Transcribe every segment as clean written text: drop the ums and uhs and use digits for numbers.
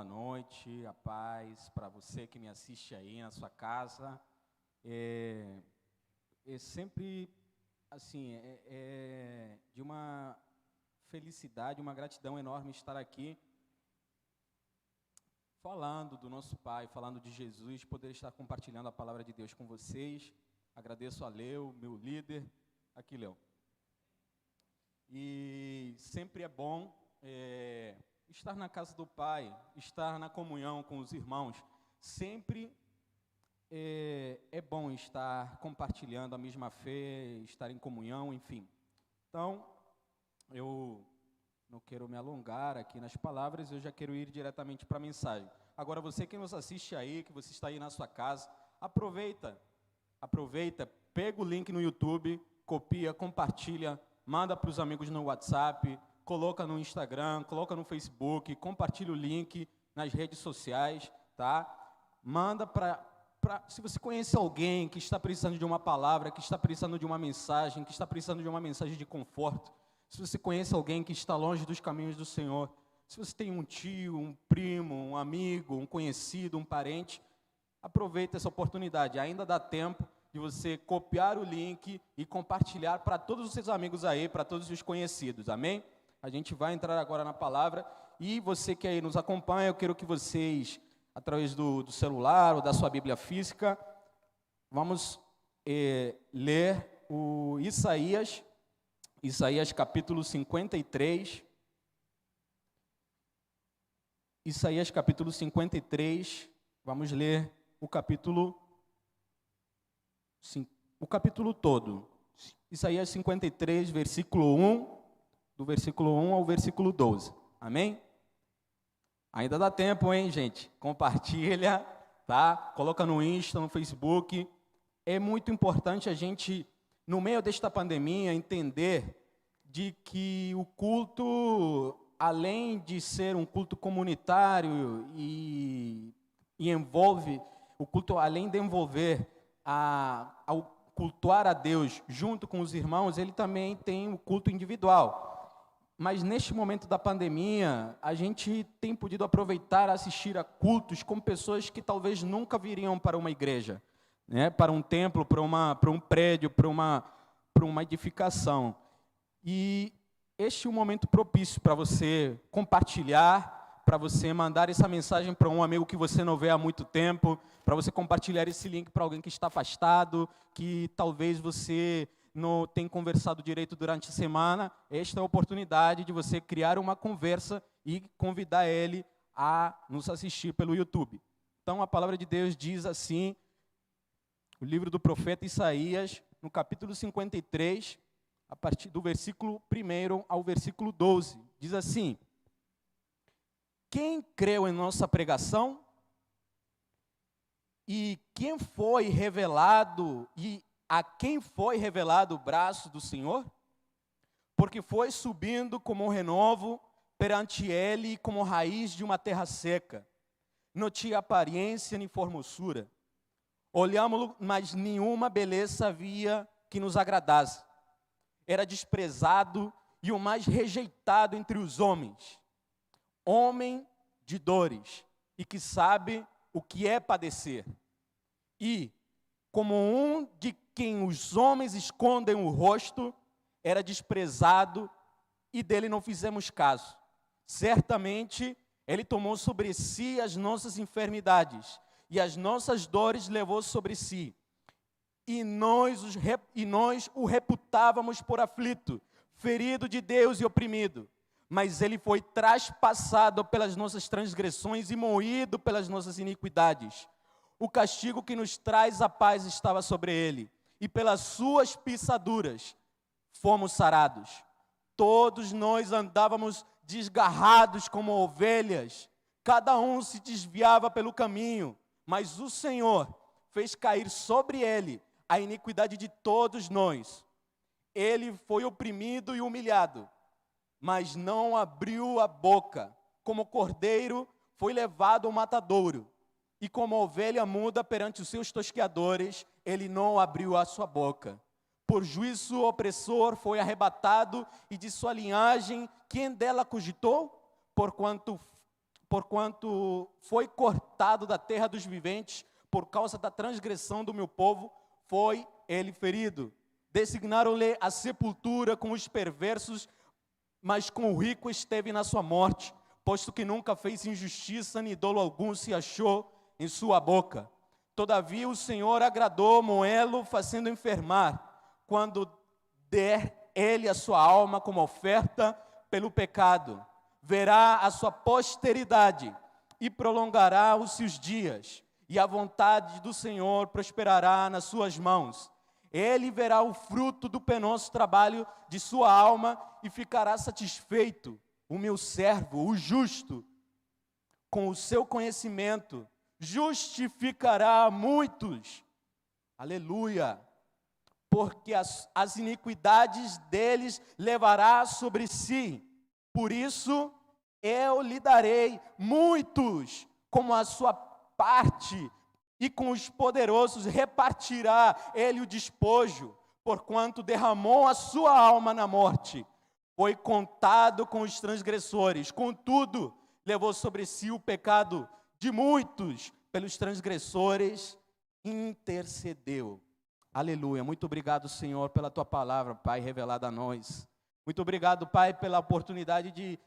boa noite, a paz para você que me assiste aí na sua casa. É sempre, assim, de uma felicidade, uma gratidão enorme estar aqui falando do nosso Pai, falando de Jesus, poder estar compartilhando a palavra de Deus com vocês. Agradeço a Leo, meu líder. Aqui, Leo. E sempre é bom estar na casa do Pai, estar na comunhão com os irmãos. Sempre é bom estar compartilhando a mesma fé, estar em comunhão, enfim. Então, eu não quero me alongar aqui nas palavras, eu já quero ir diretamente para a mensagem. Agora, você que nos assiste aí, que você está aí na sua casa, aproveita, pega o link no YouTube, copia, compartilha, manda para os amigos no WhatsApp, coloca no Instagram, coloca no Facebook, compartilha o link nas redes sociais, tá? Manda se você conhece alguém que está precisando de uma palavra, que está precisando de uma mensagem, que está precisando de uma mensagem de conforto, se você conhece alguém que está longe dos caminhos do Senhor, se você tem um tio, um primo, um amigo, um conhecido, um parente, aproveita essa oportunidade, ainda dá tempo de você copiar o link e compartilhar para todos os seus amigos aí, para todos os conhecidos, amém? A gente vai entrar agora na palavra, e você que aí nos acompanha, eu quero que vocês, através do celular ou da sua Bíblia física, vamos ler o Isaías capítulo 53, Isaías capítulo 53, vamos ler o capítulo todo. Isaías 53, versículo 1, do versículo 1 ao versículo 12. Amém? Ainda dá tempo, hein, gente? Compartilha, tá? Coloca no Insta, no Facebook. É muito importante a gente, no meio desta pandemia, entender de que o culto, além de ser um culto comunitário e envolve, o culto, além de envolver ao cultuar a Deus junto com os irmãos, ele também tem o culto individual. Mas neste momento da pandemia, a gente tem podido aproveitar, assistir a cultos com pessoas que talvez nunca viriam para uma igreja, né? Para um templo, para um prédio, para uma edificação. E este é um momento propício para você compartilhar, para você mandar essa mensagem para um amigo que você não vê há muito tempo, para você compartilhar esse link para alguém que está afastado, que talvez você não tenha conversado direito durante a semana. Esta é a oportunidade de você criar uma conversa e convidar ele a nos assistir pelo YouTube. Então, a palavra de Deus diz assim, o livro do profeta Isaías, no capítulo 53, a partir do versículo 1 ao versículo 12, diz assim: quem creu em nossa pregação? E quem foi revelado, e a quem foi revelado o braço do Senhor? Porque foi subindo como um renovo perante ele, como raiz de uma terra seca. Não tinha aparência nem formosura. Olhámo-lo, mas nenhuma beleza havia que nos agradasse. Era desprezado e o mais rejeitado entre os homens. Homem de dores e que sabe o que é padecer. E, como um de quem os homens escondem o rosto, era desprezado e dele não fizemos caso. Certamente, ele tomou sobre si as nossas enfermidades e as nossas dores levou sobre si. E nós o reputávamos por aflito, ferido de Deus e oprimido. Mas ele foi traspassado pelas nossas transgressões e moído pelas nossas iniquidades. O castigo que nos traz a paz estava sobre ele, e pelas suas pisaduras fomos sarados. Todos nós andávamos desgarrados como ovelhas, cada um se desviava pelo caminho, mas o Senhor fez cair sobre ele a iniquidade de todos nós. Ele foi oprimido e humilhado, mas não abriu a boca. Como cordeiro foi levado ao matadouro, e como ovelha muda perante os seus tosqueadores, ele não abriu a sua boca. Por juízo o opressor foi arrebatado, e de sua linhagem, quem dela cogitou? porquanto foi cortado da terra dos viventes, por causa da transgressão do meu povo, foi ele ferido. Designaram-lhe a sepultura com os perversos, mas com o rico esteve na sua morte, posto que nunca fez injustiça, nem dolo algum se achou em sua boca. Todavia o Senhor agradou moê-lo, fazendo enfermar, quando der ele a sua alma como oferta pelo pecado. Verá a sua posteridade e prolongará os seus dias, e a vontade do Senhor prosperará nas suas mãos. Ele verá o fruto do penoso trabalho de sua alma e ficará satisfeito. O meu servo, o justo, com o seu conhecimento, justificará muitos. Aleluia! Porque as iniquidades deles levará sobre si. Por isso, eu lhe darei muitos como a sua parte, e com os poderosos repartirá ele o despojo, porquanto derramou a sua alma na morte. Foi contado com os transgressores, contudo, levou sobre si o pecado de muitos, pelos transgressores intercedeu. Aleluia. Muito obrigado, Senhor, pela tua palavra, Pai, revelada a nós. Muito obrigado, Pai, pela oportunidade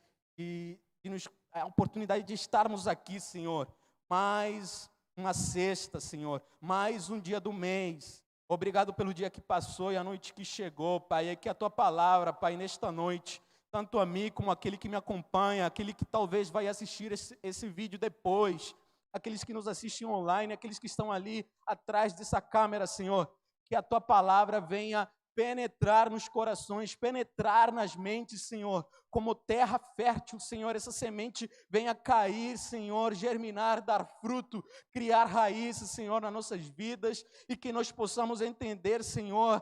a oportunidade de estarmos aqui, Senhor. Mais uma sexta, Senhor. Mais um dia do mês. Obrigado pelo dia que passou e a noite que chegou, Pai. É que a tua palavra, Pai, nesta noite, tanto a mim como aquele que me acompanha, aquele que talvez vai assistir esse vídeo depois, aqueles que nos assistem online, aqueles que estão ali atrás dessa câmera, Senhor, que a tua palavra venha penetrar nos corações, penetrar nas mentes, Senhor, como terra fértil, Senhor, essa semente venha cair, Senhor, germinar, dar fruto, criar raízes, Senhor, nas nossas vidas, e que nós possamos entender, Senhor,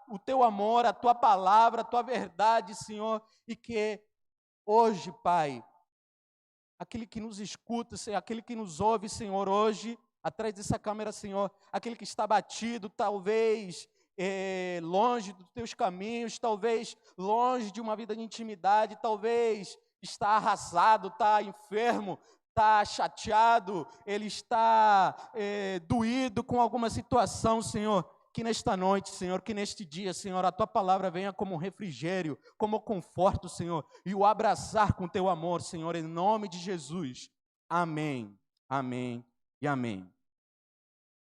o teu amor, a tua palavra, a tua verdade, Senhor, e que hoje, Pai, aquele que nos escuta, Senhor, aquele que nos ouve, Senhor, hoje, atrás dessa câmera, Senhor, aquele que está abatido, talvez longe dos teus caminhos, talvez longe de uma vida de intimidade, talvez está arrasado, está enfermo, está chateado, ele está doído com alguma situação, Senhor, que nesta noite, Senhor, que neste dia, Senhor, a tua palavra venha como um refrigério, como conforto, Senhor, e o abraçar com teu amor, Senhor, em nome de Jesus. Amém, amém e amém.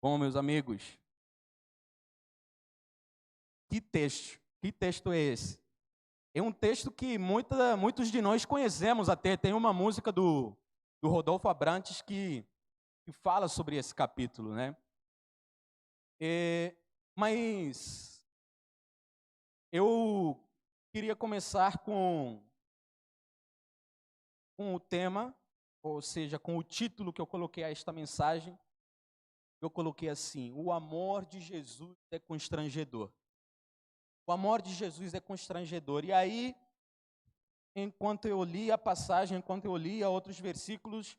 Bom, meus amigos, que texto é esse? É um texto que muitos de nós conhecemos até. Tem uma música do Rodolfo Abrantes que fala sobre esse capítulo, né? Mas eu queria começar com o tema, ou seja, com o título que eu coloquei a esta mensagem. Eu coloquei assim: o amor de Jesus é constrangedor. O amor de Jesus é constrangedor. E aí, enquanto eu li a passagem, enquanto eu lia outros versículos,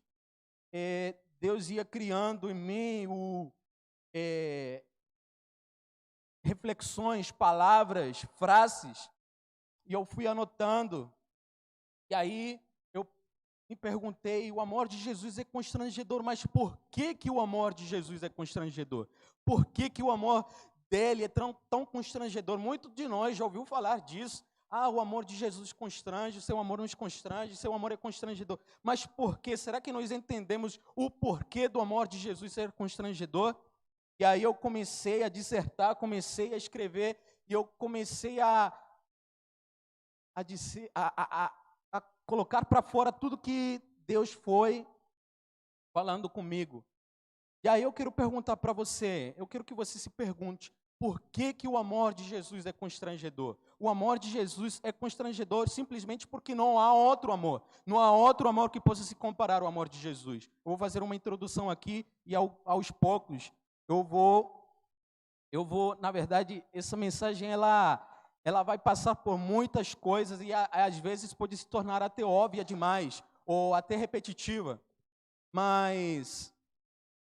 Deus ia criando em mim reflexões, palavras, frases, e eu fui anotando. E aí eu me perguntei: o amor de Jesus é constrangedor, mas por que o amor de Jesus é constrangedor? Por que o amor dele é tão constrangedor? Muito de nós já ouviu falar disso. O amor de Jesus constrange, seu amor nos constrange, seu amor é constrangedor. Mas por quê? Será que nós entendemos o porquê do amor de Jesus ser constrangedor? E aí eu comecei a dissertar, comecei a escrever, e eu comecei a colocar para fora tudo que Deus foi falando comigo. E aí eu quero perguntar para você, eu quero que você se pergunte: por que o amor de Jesus é constrangedor? O amor de Jesus é constrangedor simplesmente porque não há outro amor. Não há outro amor que possa se comparar ao amor de Jesus. Eu vou fazer uma introdução aqui e aos poucos eu vou, na verdade, essa mensagem ela vai passar por muitas coisas e às vezes pode se tornar até óbvia demais ou até repetitiva. Mas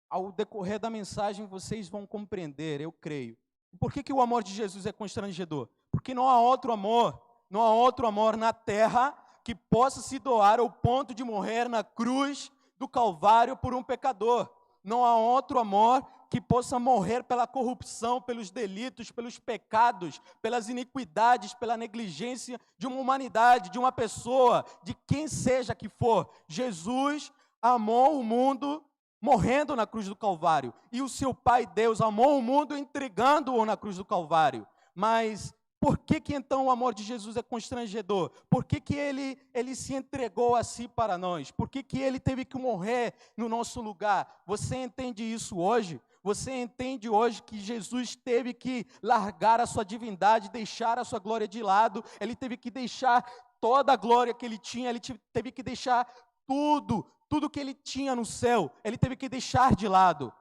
ao decorrer da mensagem vocês vão compreender, eu creio. Por que o amor de Jesus é constrangedor? Porque não há outro amor na terra, que possa se doar ao ponto de morrer na cruz do Calvário por um pecador. Não há outro amor que possa morrer pela corrupção, pelos delitos, pelos pecados, pelas iniquidades, pela negligência de uma humanidade, de uma pessoa, de quem seja que for. Jesus amou o mundo morrendo na cruz do Calvário. E o seu Pai Deus amou o mundo entregando-o na cruz do Calvário. Mas por que então o amor de Jesus é constrangedor? Por que ele se entregou a si para nós? Por que ele teve que morrer no nosso lugar? Você entende isso hoje? Você entende hoje que Jesus teve que largar a sua divindade, deixar a sua glória de lado, ele teve que deixar toda a glória que ele tinha, ele teve que deixar tudo que ele tinha no céu, ele teve que deixar de lado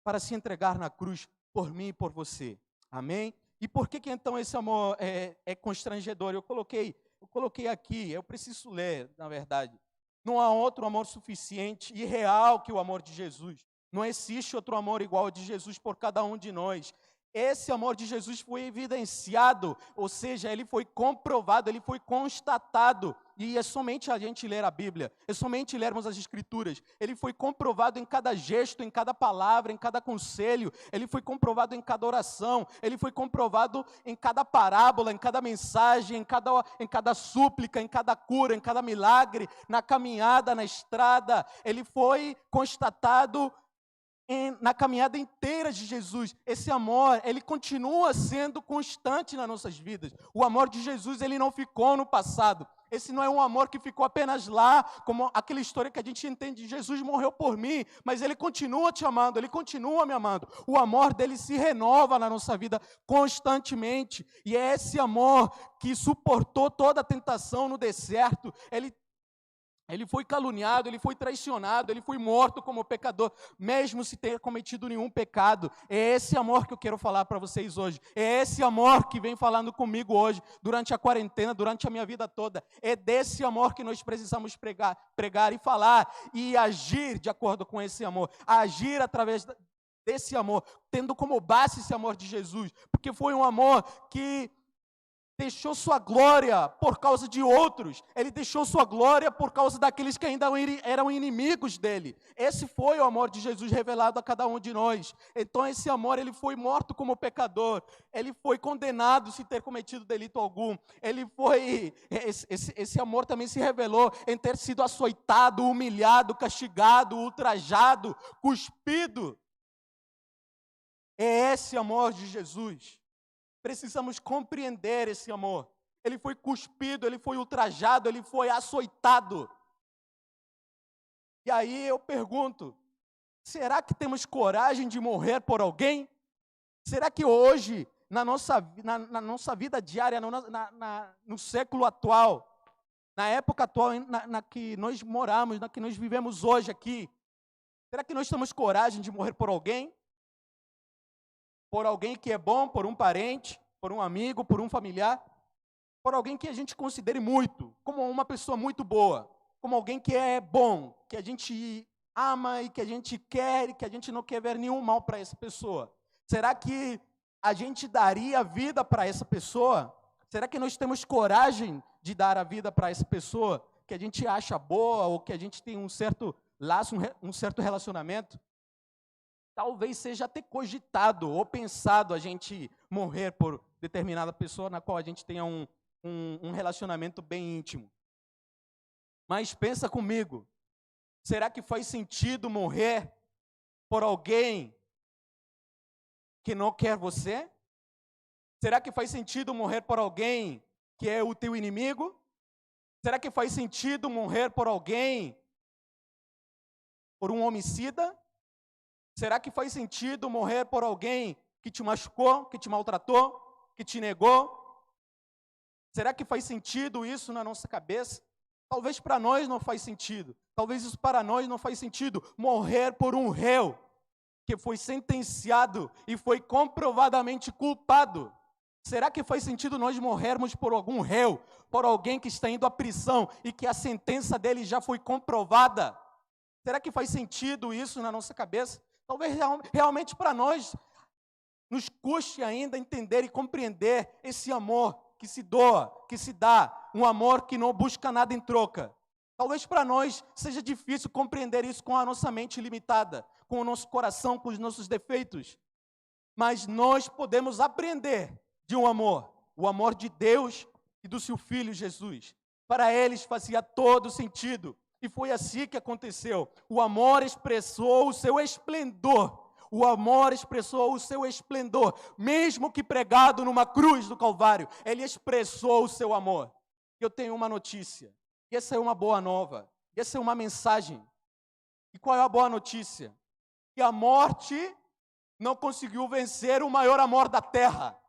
para se entregar na cruz por mim e por você. Amém? E por que então esse amor é constrangedor? Eu coloquei aqui, eu preciso ler, na verdade. Não há outro amor suficiente e real que o amor de Jesus. Não existe outro amor igual ao de Jesus por cada um de nós. Esse amor de Jesus foi evidenciado, ou seja, ele foi comprovado, ele foi constatado. E é somente a gente ler a Bíblia, é somente lermos as Escrituras. Ele foi comprovado em cada gesto, em cada palavra, em cada conselho. Ele foi comprovado em cada oração. Ele foi comprovado em cada parábola, em cada mensagem, em cada súplica, em cada cura, em cada milagre, na caminhada, na estrada. Ele foi constatado na caminhada inteira de Jesus. Esse amor, ele continua sendo constante nas nossas vidas. O amor de Jesus, ele não ficou no passado. Esse não é um amor que ficou apenas lá, como aquela história que a gente entende, Jesus morreu por mim, mas ele continua te amando, ele continua me amando. O amor dele se renova na nossa vida constantemente, e é esse amor que suportou toda a tentação no deserto. Ele foi caluniado, ele foi traicionado, ele foi morto como pecador, mesmo sem ter cometido nenhum pecado. É esse amor que eu quero falar para vocês hoje. É esse amor que vem falando comigo hoje, durante a quarentena, durante a minha vida toda. É desse amor que nós precisamos pregar e falar e agir de acordo com esse amor. Agir através desse amor, tendo como base esse amor de Jesus. Porque foi um amor que deixou sua glória por causa de outros. Ele deixou sua glória por causa daqueles que ainda eram inimigos dele. Esse foi o amor de Jesus revelado a cada um de nós. Então esse amor, ele foi morto como pecador. Ele foi condenado sem ter cometido delito algum. Esse amor também se revelou em ter sido açoitado, humilhado, castigado, ultrajado, cuspido. É esse amor de Jesus. Precisamos compreender esse amor. Ele foi cuspido, ele foi ultrajado, ele foi açoitado. E aí eu pergunto, será que temos coragem de morrer por alguém? Será que hoje, na nossa vida diária, no século atual, na época atual na que nós moramos, na que nós vivemos hoje aqui, será que nós temos coragem de morrer por alguém? Por alguém que é bom, por um parente, por um amigo, por um familiar, por alguém que a gente considere muito, como uma pessoa muito boa, como alguém que é bom, que a gente ama e que a gente quer e que a gente não quer ver nenhum mal para essa pessoa. Será que a gente daria a vida para essa pessoa? Será que nós temos coragem de dar a vida para essa pessoa que a gente acha boa ou que a gente tem um certo laço, um certo relacionamento? Talvez seja até cogitado ou pensado a gente morrer por determinada pessoa na qual a gente tenha um relacionamento bem íntimo. Mas pensa comigo, será que faz sentido morrer por alguém que não quer você? Será que faz sentido morrer por alguém que é o teu inimigo? Será que faz sentido morrer por alguém, por um homicida? Será que faz sentido morrer por alguém que te machucou, que te maltratou, que te negou? Será que faz sentido isso na nossa cabeça? Talvez para nós não faz sentido. Talvez isso para nós não faz sentido. Morrer por um réu que foi sentenciado e foi comprovadamente culpado. Será que faz sentido nós morrermos por algum réu, por alguém que está indo à prisão e que a sentença dele já foi comprovada? Será que faz sentido isso na nossa cabeça? Talvez realmente para nós nos custe ainda entender e compreender esse amor que se doa, que se dá, um amor que não busca nada em troca. Talvez para nós seja difícil compreender isso com a nossa mente limitada, com o nosso coração, com os nossos defeitos. Mas nós podemos aprender de um amor, o amor de Deus e do seu Filho Jesus. Para eles fazia todo sentido. E foi assim que aconteceu. O amor expressou o seu esplendor. O amor expressou o seu esplendor. Mesmo que pregado numa cruz do Calvário, ele expressou o seu amor. Eu tenho uma notícia. E essa é uma boa nova. E essa é uma mensagem. E qual é a boa notícia? Que a morte não conseguiu vencer o maior amor da terra.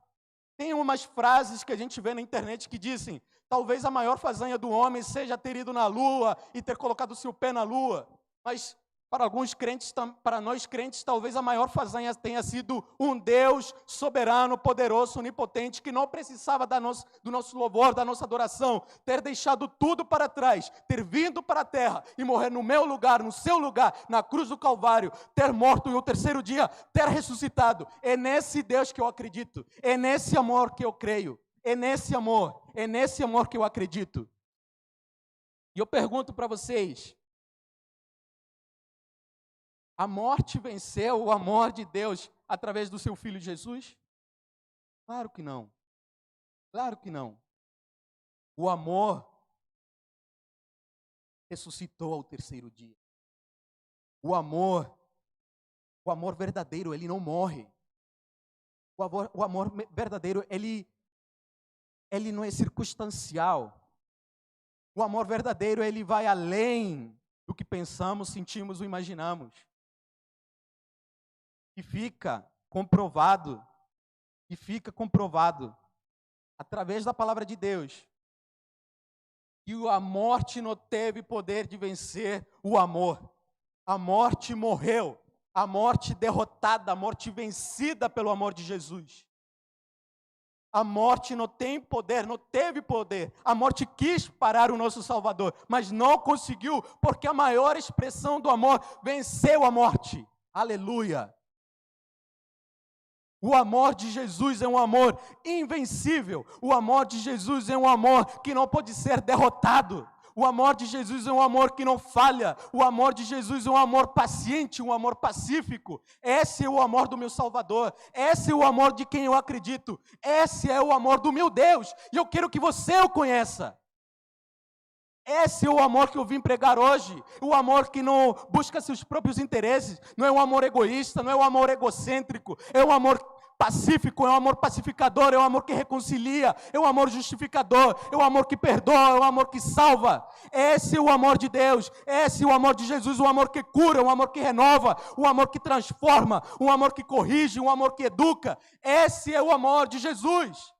Tem umas frases que a gente vê na internet que dizem: talvez a maior façanha do homem seja ter ido na lua e ter colocado o seu pé na lua. Mas para alguns crentes, para nós crentes, talvez a maior façanha tenha sido um Deus soberano, poderoso, onipotente, que não precisava do nosso louvor, da nossa adoração, ter deixado tudo para trás, ter vindo para a terra e morrer no meu lugar, no seu lugar, na cruz do Calvário, ter morto e o terceiro dia ter ressuscitado. É nesse Deus que eu acredito, é nesse amor que eu creio, é nesse amor que eu acredito. E eu pergunto para vocês: a morte venceu o amor de Deus através do seu Filho Jesus? Claro que não. Claro que não. O amor ressuscitou ao terceiro dia. O amor verdadeiro, ele não morre. O amor verdadeiro, ele não é circunstancial. O amor verdadeiro, ele vai além do que pensamos, sentimos ou imaginamos. E fica comprovado através da palavra de Deus que a morte não teve poder de vencer o amor. A morte morreu, a morte derrotada, a morte vencida pelo amor de Jesus. A morte não tem poder, não teve poder. A morte quis parar o nosso Salvador, mas não conseguiu, porque a maior expressão do amor venceu a morte. Aleluia! O amor de Jesus é um amor invencível. O amor de Jesus é um amor que não pode ser derrotado. O amor de Jesus é um amor que não falha. O amor de Jesus é um amor paciente, um amor pacífico. Esse é o amor do meu Salvador. Esse é o amor de quem eu acredito. Esse é o amor do meu Deus. E eu quero que você o conheça. Esse é o amor que eu vim pregar hoje. O amor que não busca seus próprios interesses. Não é um amor egoísta, não é um amor egocêntrico. É um amor pacífico, é um amor pacificador, é um amor que reconcilia, é um amor justificador, é um amor que perdoa, é um amor que salva. Esse é o amor de Deus, esse é o amor de Jesus, um amor que cura, um amor que renova, um amor que transforma, um amor que corrige, um amor que educa. Esse é o amor de Jesus.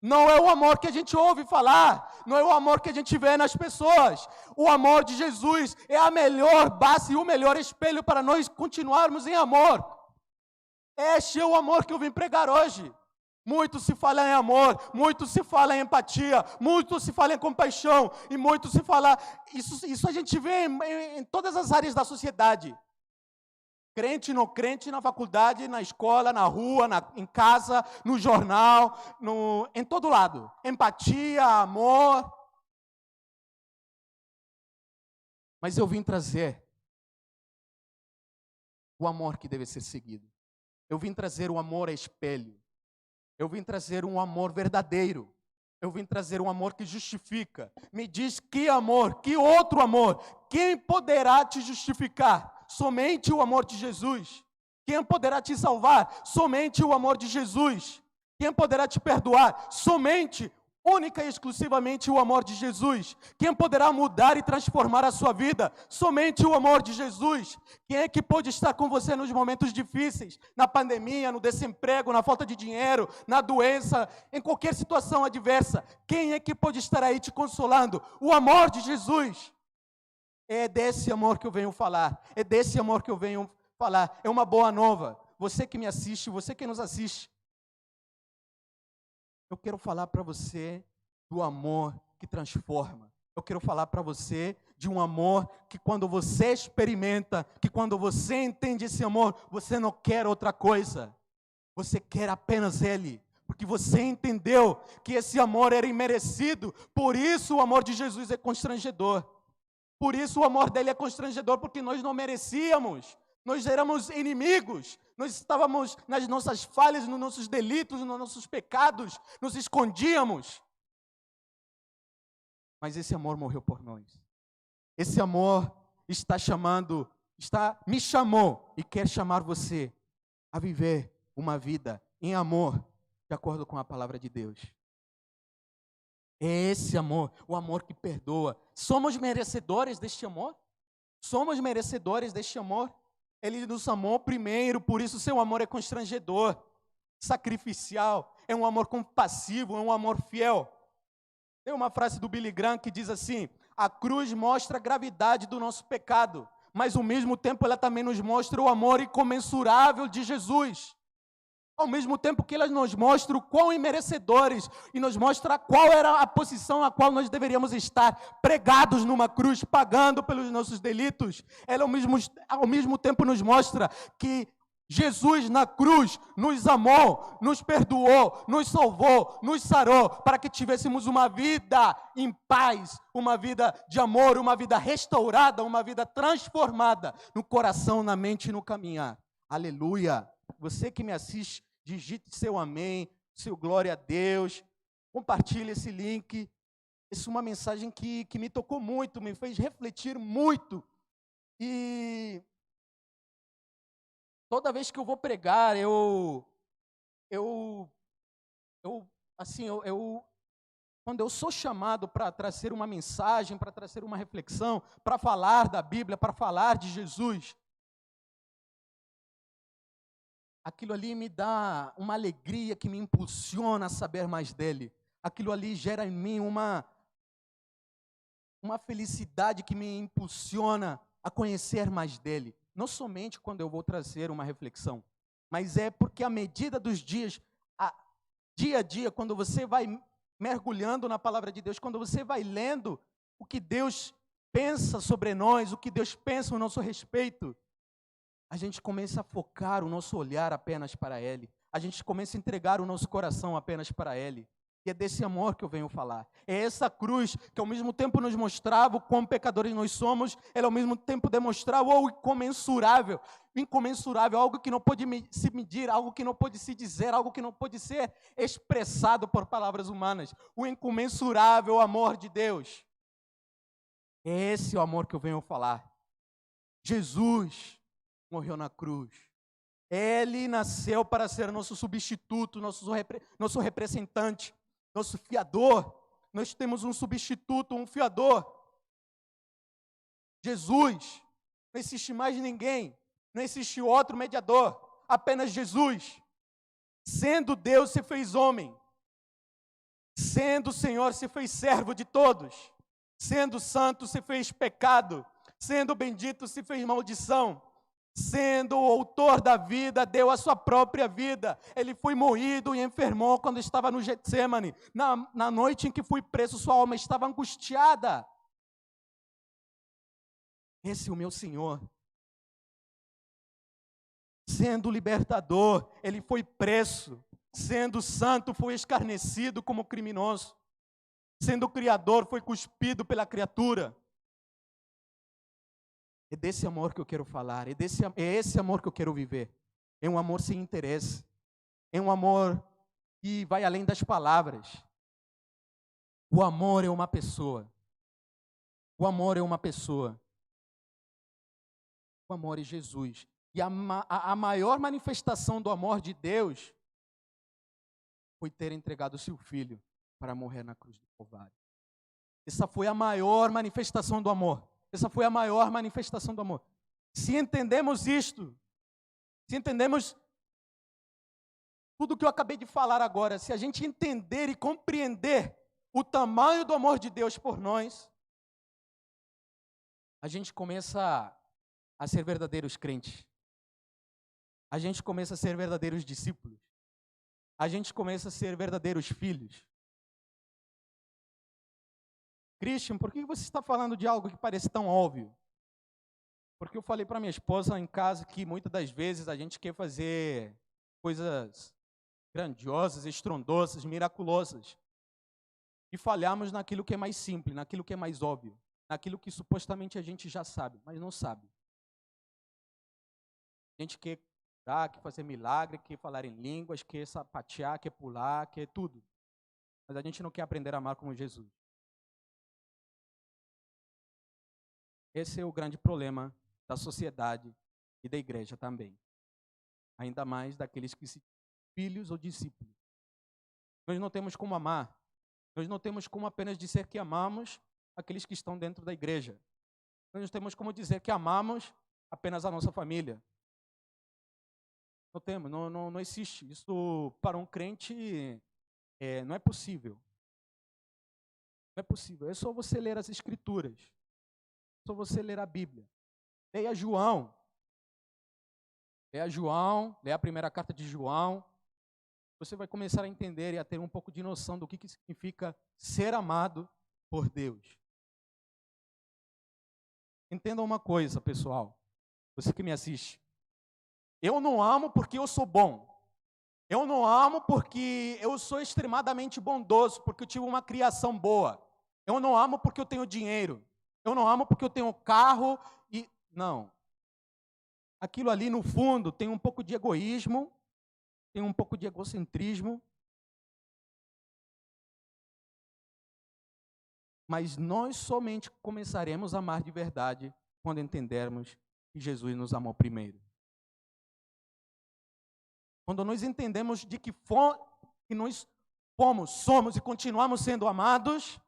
Não é o amor que a gente ouve falar, não é o amor que a gente vê nas pessoas. O amor de Jesus é a melhor base e o melhor espelho para nós continuarmos em amor. Este é o amor que eu vim pregar hoje. Muito se fala em amor, muito se fala em empatia, muito se fala em compaixão, e muito se fala... Isso a gente vê em todas as áreas da sociedade. Crente, não crente, na faculdade, na escola, na rua, em casa, no jornal, em todo lado. Empatia, amor. Mas eu vim trazer o amor que deve ser seguido. Eu vim trazer o amor a espelho. Eu vim trazer um amor verdadeiro. Eu vim trazer um amor que justifica. Me diz que amor, que outro amor? Quem poderá te justificar? Somente o amor de Jesus. Quem poderá te salvar? Somente o amor de Jesus. Quem poderá te perdoar? Somente, única e exclusivamente o amor de Jesus. Quem poderá mudar e transformar a sua vida? Somente o amor de Jesus. Quem é que pode estar com você nos momentos difíceis? Na pandemia, no desemprego, na falta de dinheiro, na doença, em qualquer situação adversa. Quem é que pode estar aí te consolando? O amor de Jesus. É desse amor que eu venho falar. É desse amor que eu venho falar. É uma boa nova. Você que me assiste, você que nos assiste. Eu quero falar para você do amor que transforma. Eu quero falar para você de um amor que quando você experimenta, que quando você entende esse amor, você não quer outra coisa. Você quer apenas Ele. porque você entendeu que esse amor era imerecido. Por isso o amor de Jesus é constrangedor. Por isso o amor dele é constrangedor, porque nós não merecíamos. Nós éramos inimigos. Nós estávamos nas nossas falhas, nos nossos delitos, nos nossos pecados. Nos escondíamos. Mas esse amor morreu por nós. Esse amor me chamou e quer chamar você a viver uma vida em amor, de acordo com a palavra de Deus. É esse amor, o amor que perdoa. Somos merecedores deste amor? Somos merecedores deste amor? Ele nos amou primeiro, por isso seu amor é constrangedor, sacrificial, é um amor compassivo, é um amor fiel. Tem uma frase do Billy Graham que diz assim: a cruz mostra a gravidade do nosso pecado, mas ao mesmo tempo ela também nos mostra o amor incomensurável de Jesus. Ao mesmo tempo que ela nos mostra o quão imerecedores e nos mostra qual era a posição a qual nós deveríamos estar, pregados numa cruz, pagando pelos nossos delitos, ela ao mesmo tempo nos mostra que Jesus na cruz nos amou, nos perdoou, nos salvou, nos sarou, para que tivéssemos uma vida em paz, uma vida de amor, uma vida restaurada, uma vida transformada no coração, na mente e no caminhar. Aleluia! Você que me assiste, digite seu amém, seu glória a Deus, compartilhe esse link. Essa é uma mensagem que me tocou muito, me fez refletir muito. E toda vez que eu vou pregar, quando eu sou chamado para trazer uma mensagem, para trazer uma reflexão, para falar da Bíblia, para falar de Jesus, aquilo ali me dá uma alegria que me impulsiona a saber mais dele. Aquilo ali gera em mim uma felicidade que me impulsiona a conhecer mais dele. Não somente quando eu vou trazer uma reflexão, mas é porque à medida dos dias, dia a dia, quando você vai mergulhando na palavra de Deus, quando você vai lendo o que Deus pensa sobre nós, o que Deus pensa a nosso respeito, a gente começa a focar o nosso olhar apenas para Ele. A gente começa a entregar o nosso coração apenas para Ele. E é desse amor que eu venho falar. É essa cruz que ao mesmo tempo nos mostrava o quão pecadores nós somos, ela ao mesmo tempo demonstrava o incomensurável, algo que não pode se medir, algo que não pode se dizer, algo que não pode ser expressado por palavras humanas. O incomensurável amor de Deus. É esse o amor que eu venho falar. Jesus morreu na cruz. Ele nasceu para ser nosso substituto, nosso representante, nosso fiador. Nós temos um substituto, um fiador. Jesus. Não existe mais ninguém. Não existe outro mediador. Apenas Jesus. Sendo Deus, se fez homem. Sendo Senhor, se fez servo de todos. Sendo santo, se fez pecado. Sendo bendito, se fez maldição. Sendo o autor da vida, deu a sua própria vida. Ele foi moído e enfermou quando estava no Getsemane. Na noite em que foi preso, sua alma estava angustiada. Esse é o meu Senhor. Sendo libertador, ele foi preso. Sendo santo, foi escarnecido como criminoso. Sendo criador, foi cuspido pela criatura. É desse amor que eu quero falar, é esse amor que eu quero viver. É um amor sem interesse, é um amor que vai além das palavras. O amor é uma pessoa. O amor é uma pessoa. O amor é Jesus. E a maior manifestação do amor de Deus foi ter entregado o seu filho para morrer na cruz do Calvário. Essa foi a maior manifestação do amor. Essa foi a maior manifestação do amor. Se entendemos isto, se entendemos tudo que eu acabei de falar agora, se a gente entender e compreender o tamanho do amor de Deus por nós, a gente começa a ser verdadeiros crentes. A gente começa a ser verdadeiros discípulos. A gente começa a ser verdadeiros filhos. Christian, por que você está falando de algo que parece tão óbvio? Porque eu falei para minha esposa em casa que muitas das vezes a gente quer fazer coisas grandiosas, estrondosas, miraculosas. E falhamos naquilo que é mais simples, naquilo que é mais óbvio, naquilo que supostamente a gente já sabe, mas não sabe. A gente quer curar, quer fazer milagre, quer falar em línguas, quer sapatear, quer pular, quer tudo. Mas a gente não quer aprender a amar como Jesus. Esse é o grande problema da sociedade e da igreja também. Ainda mais daqueles que se filhos ou discípulos. Nós não temos como amar. Nós não temos como apenas dizer que amamos aqueles que estão dentro da igreja. Nós não temos como dizer que amamos apenas a nossa família. Não temos, não existe. Isso para um crente não é possível. Não é possível. É só você ler as Escrituras. É só você ler a Bíblia. Leia João. Leia João, leia a primeira carta de João. Você vai começar a entender e a ter um pouco de noção do que significa ser amado por Deus. Entenda uma coisa, pessoal. Você que me assiste. Eu não amo porque eu sou bom. Eu não amo porque eu sou extremadamente bondoso, porque eu tive uma criação boa. Eu não amo porque eu tenho dinheiro. Eu não amo porque eu tenho carro e... Não. Aquilo ali, no fundo, tem um pouco de egoísmo, tem um pouco de egocentrismo. Mas nós somente começaremos a amar de verdade quando entendermos que Jesus nos amou primeiro. Quando nós entendemos de que nós fomos, somos e continuamos sendo amados,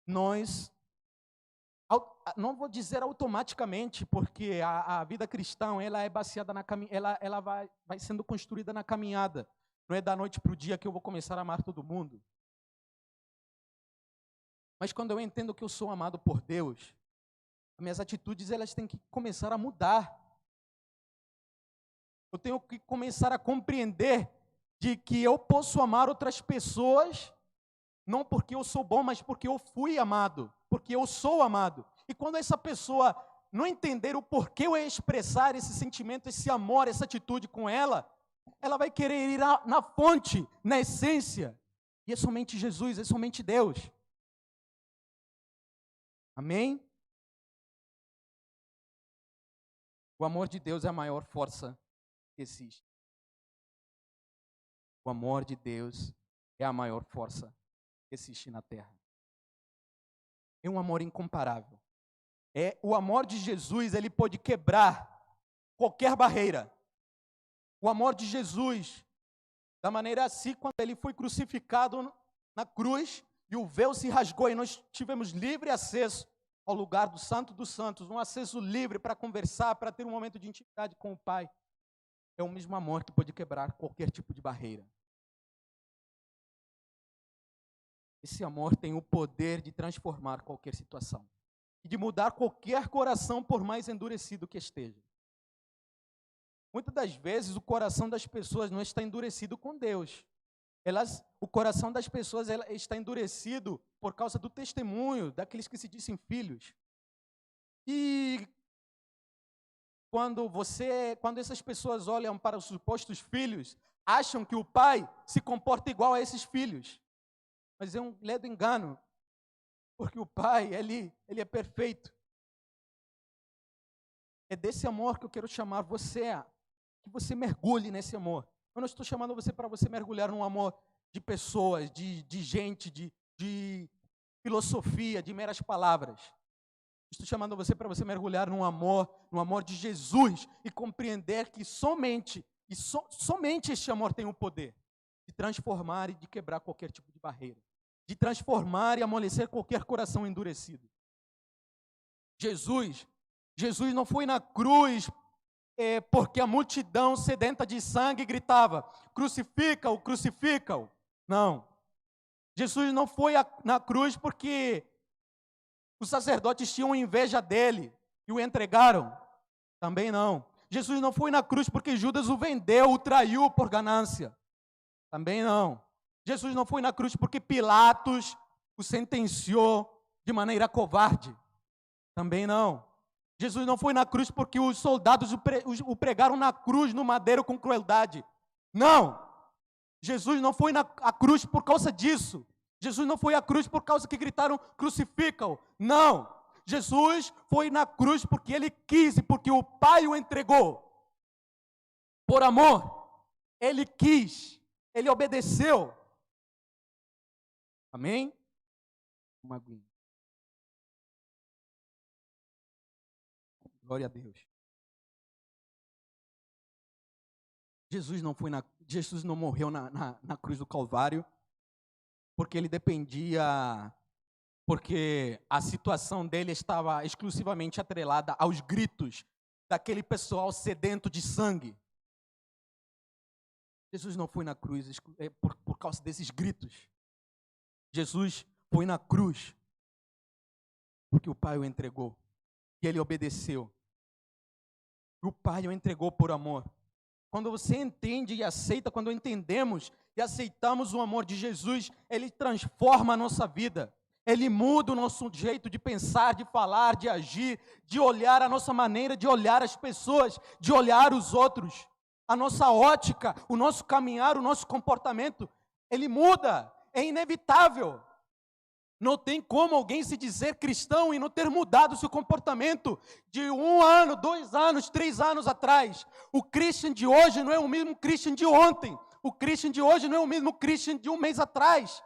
nós, não vou dizer automaticamente, porque a vida cristã ela é baseada na ela vai sendo construída na caminhada. Não é da noite para o dia que eu vou começar a amar todo mundo. Mas quando eu entendo que eu sou amado por Deus, as minhas atitudes elas têm que começar a mudar. Eu tenho que começar a compreender de que eu posso amar outras pessoas, não porque eu sou bom, mas porque eu fui amado, porque eu sou amado. E quando essa pessoa não entender o porquê eu expressar esse sentimento, esse amor, essa atitude com ela, ela vai querer ir na fonte, na essência. E é somente Jesus, é somente Deus. Amém? O amor de Deus é a maior força que existe. O amor de Deus é a maior força que existe na terra. É um amor incomparável. O amor de Jesus, ele pode quebrar qualquer barreira. O amor de Jesus, da maneira assim, quando ele foi crucificado na cruz, e o véu se rasgou e nós tivemos livre acesso ao lugar do Santo dos Santos, um acesso livre para conversar, para ter um momento de intimidade com o Pai. É o mesmo amor que pode quebrar qualquer tipo de barreira. Esse amor tem o poder de transformar qualquer situação e de mudar qualquer coração, por mais endurecido que esteja. Muitas das vezes o coração das pessoas não está endurecido com Deus. O coração das pessoas está endurecido por causa do testemunho daqueles que se dizem filhos. E quando essas pessoas olham para os supostos filhos, acham que o pai se comporta igual a esses filhos. Mas é um ledo engano, porque o pai, ele é perfeito. É desse amor que eu quero chamar você, que você mergulhe nesse amor. Eu não estou chamando você para você mergulhar num amor de pessoas, de gente, de filosofia, de meras palavras. Estou chamando você para você mergulhar no amor de Jesus e compreender que somente este amor tem o poder de transformar e de quebrar qualquer tipo de barreira, de transformar e amolecer qualquer coração endurecido. Jesus não foi na cruz porque a multidão sedenta de sangue gritava: crucifica-o, crucifica-o. Não. Jesus não foi na cruz porque os sacerdotes tinham inveja dele e o entregaram. Também não. Jesus não foi na cruz porque Judas o vendeu, o traiu por ganância. Também não. Jesus não foi na cruz porque Pilatos o sentenciou de maneira covarde. Também não. Jesus não foi na cruz porque os soldados o pregaram na cruz, no madeiro, com crueldade. Não! Jesus não foi à cruz por causa disso. Jesus não foi à cruz por causa que gritaram, crucificam. Não! Jesus foi na cruz porque Ele quis e porque o Pai o entregou. Por amor, Ele quis, Ele obedeceu. Amém? Uma aguinha. Glória a Deus. Jesus não morreu na cruz do Calvário porque ele dependia, porque a situação dele estava exclusivamente atrelada aos gritos daquele pessoal sedento de sangue. Jesus não foi na cruz por causa desses gritos. Jesus foi na cruz porque o Pai o entregou e ele obedeceu. O Pai o entregou por amor. Quando você entende e aceita, quando entendemos e aceitamos o amor de Jesus, Ele transforma a nossa vida. Ele muda o nosso jeito de pensar, de falar, de agir, de olhar a nossa maneira, de olhar as pessoas, de olhar os outros. A nossa ótica, o nosso caminhar, o nosso comportamento, ele muda, é inevitável. Não tem como alguém se dizer cristão e não ter mudado seu comportamento de 1 ano, 2 anos, 3 anos atrás. O Christian de hoje não é o mesmo Christian de ontem. O Christian de hoje não é o mesmo Christian de 1 mês atrás.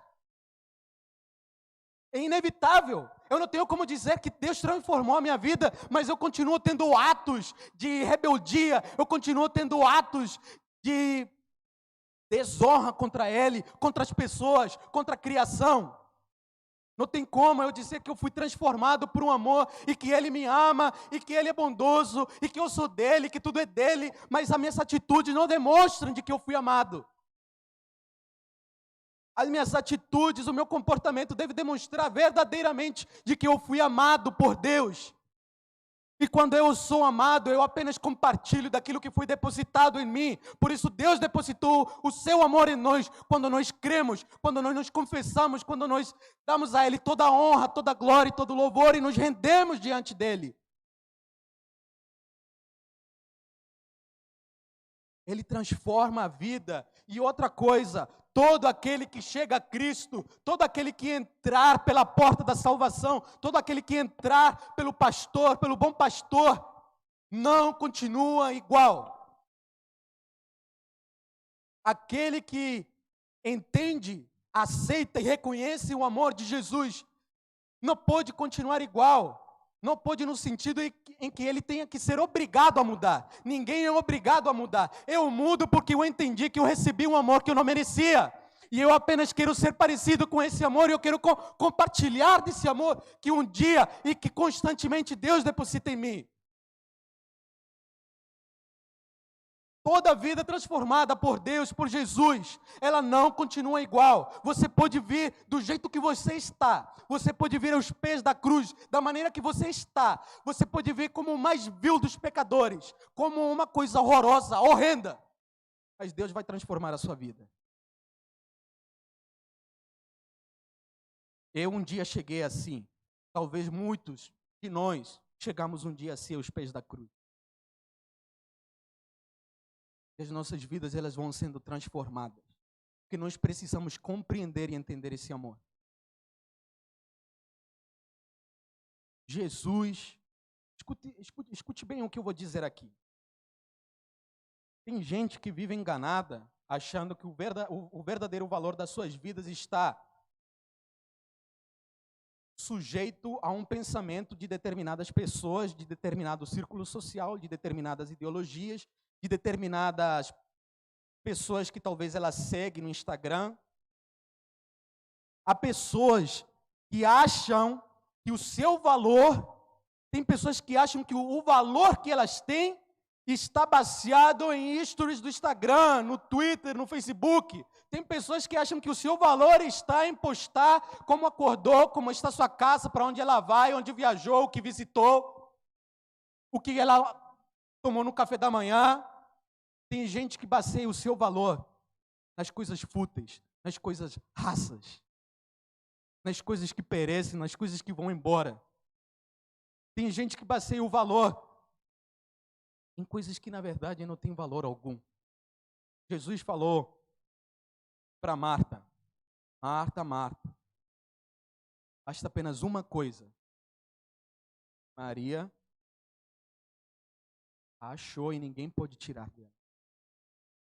É inevitável. Eu não tenho como dizer que Deus transformou a minha vida, mas eu continuo tendo atos de rebeldia, eu continuo tendo atos de desonra contra Ele, contra as pessoas, contra a criação. Não tem como eu dizer que eu fui transformado por um amor e que Ele me ama e que Ele é bondoso e que eu sou dEle, que tudo é dEle, mas as minhas atitudes não demonstram de que eu fui amado. As minhas atitudes, o meu comportamento deve demonstrar verdadeiramente de que eu fui amado por Deus. E quando eu sou amado, eu apenas compartilho daquilo que foi depositado em mim. Por isso Deus depositou o seu amor em nós, quando nós cremos, quando nós nos confessamos, quando nós damos a Ele toda a honra, toda a glória e todo o louvor e nos rendemos diante dEle. Ele transforma a vida. E outra coisa, todo aquele que chega a Cristo, todo aquele que entrar pela porta da salvação, todo aquele que entrar pelo pastor, pelo bom pastor, não continua igual. Aquele que entende, aceita e reconhece o amor de Jesus, não pode continuar igual. Não pode no sentido em que ele tenha que ser obrigado a mudar. Ninguém é obrigado a mudar. Eu mudo porque eu entendi que eu recebi um amor que eu não merecia. E eu apenas quero ser parecido com esse amor. E eu quero compartilhar desse amor que um dia e que constantemente Deus deposita em mim. Toda a vida transformada por Deus, por Jesus, ela não continua igual. Você pode vir do jeito que você está. Você pode vir aos pés da cruz, da maneira que você está. Você pode vir como o mais vil dos pecadores, como uma coisa horrorosa, horrenda. Mas Deus vai transformar a sua vida. Eu um dia cheguei assim. Talvez muitos de nós chegamos um dia assim aos pés da cruz. As nossas vidas, elas vão sendo transformadas. Porque nós precisamos compreender e entender esse amor. Jesus, escute bem o que eu vou dizer aqui. Tem gente que vive enganada, achando que o verdadeiro valor das suas vidas está sujeito a um pensamento de determinadas pessoas, de determinado círculo social, de determinadas ideologias, de determinadas pessoas que talvez ela segue no Instagram. Há pessoas que acham que o seu valor, tem pessoas que acham que o valor que elas têm está baseado em stories do Instagram, no Twitter, no Facebook. Tem pessoas que acham que o seu valor está em postar como acordou, como está sua casa, para onde ela vai, onde viajou, o que visitou, o que ela tomou no café da manhã. Tem gente que baseia o seu valor nas coisas fúteis, nas coisas raças, nas coisas que perecem, nas coisas que vão embora. Tem gente que baseia o valor em coisas que, na verdade, não têm valor algum. Jesus falou para Marta: Marta, Marta, basta apenas uma coisa. Maria a achou e ninguém pôde tirar dela.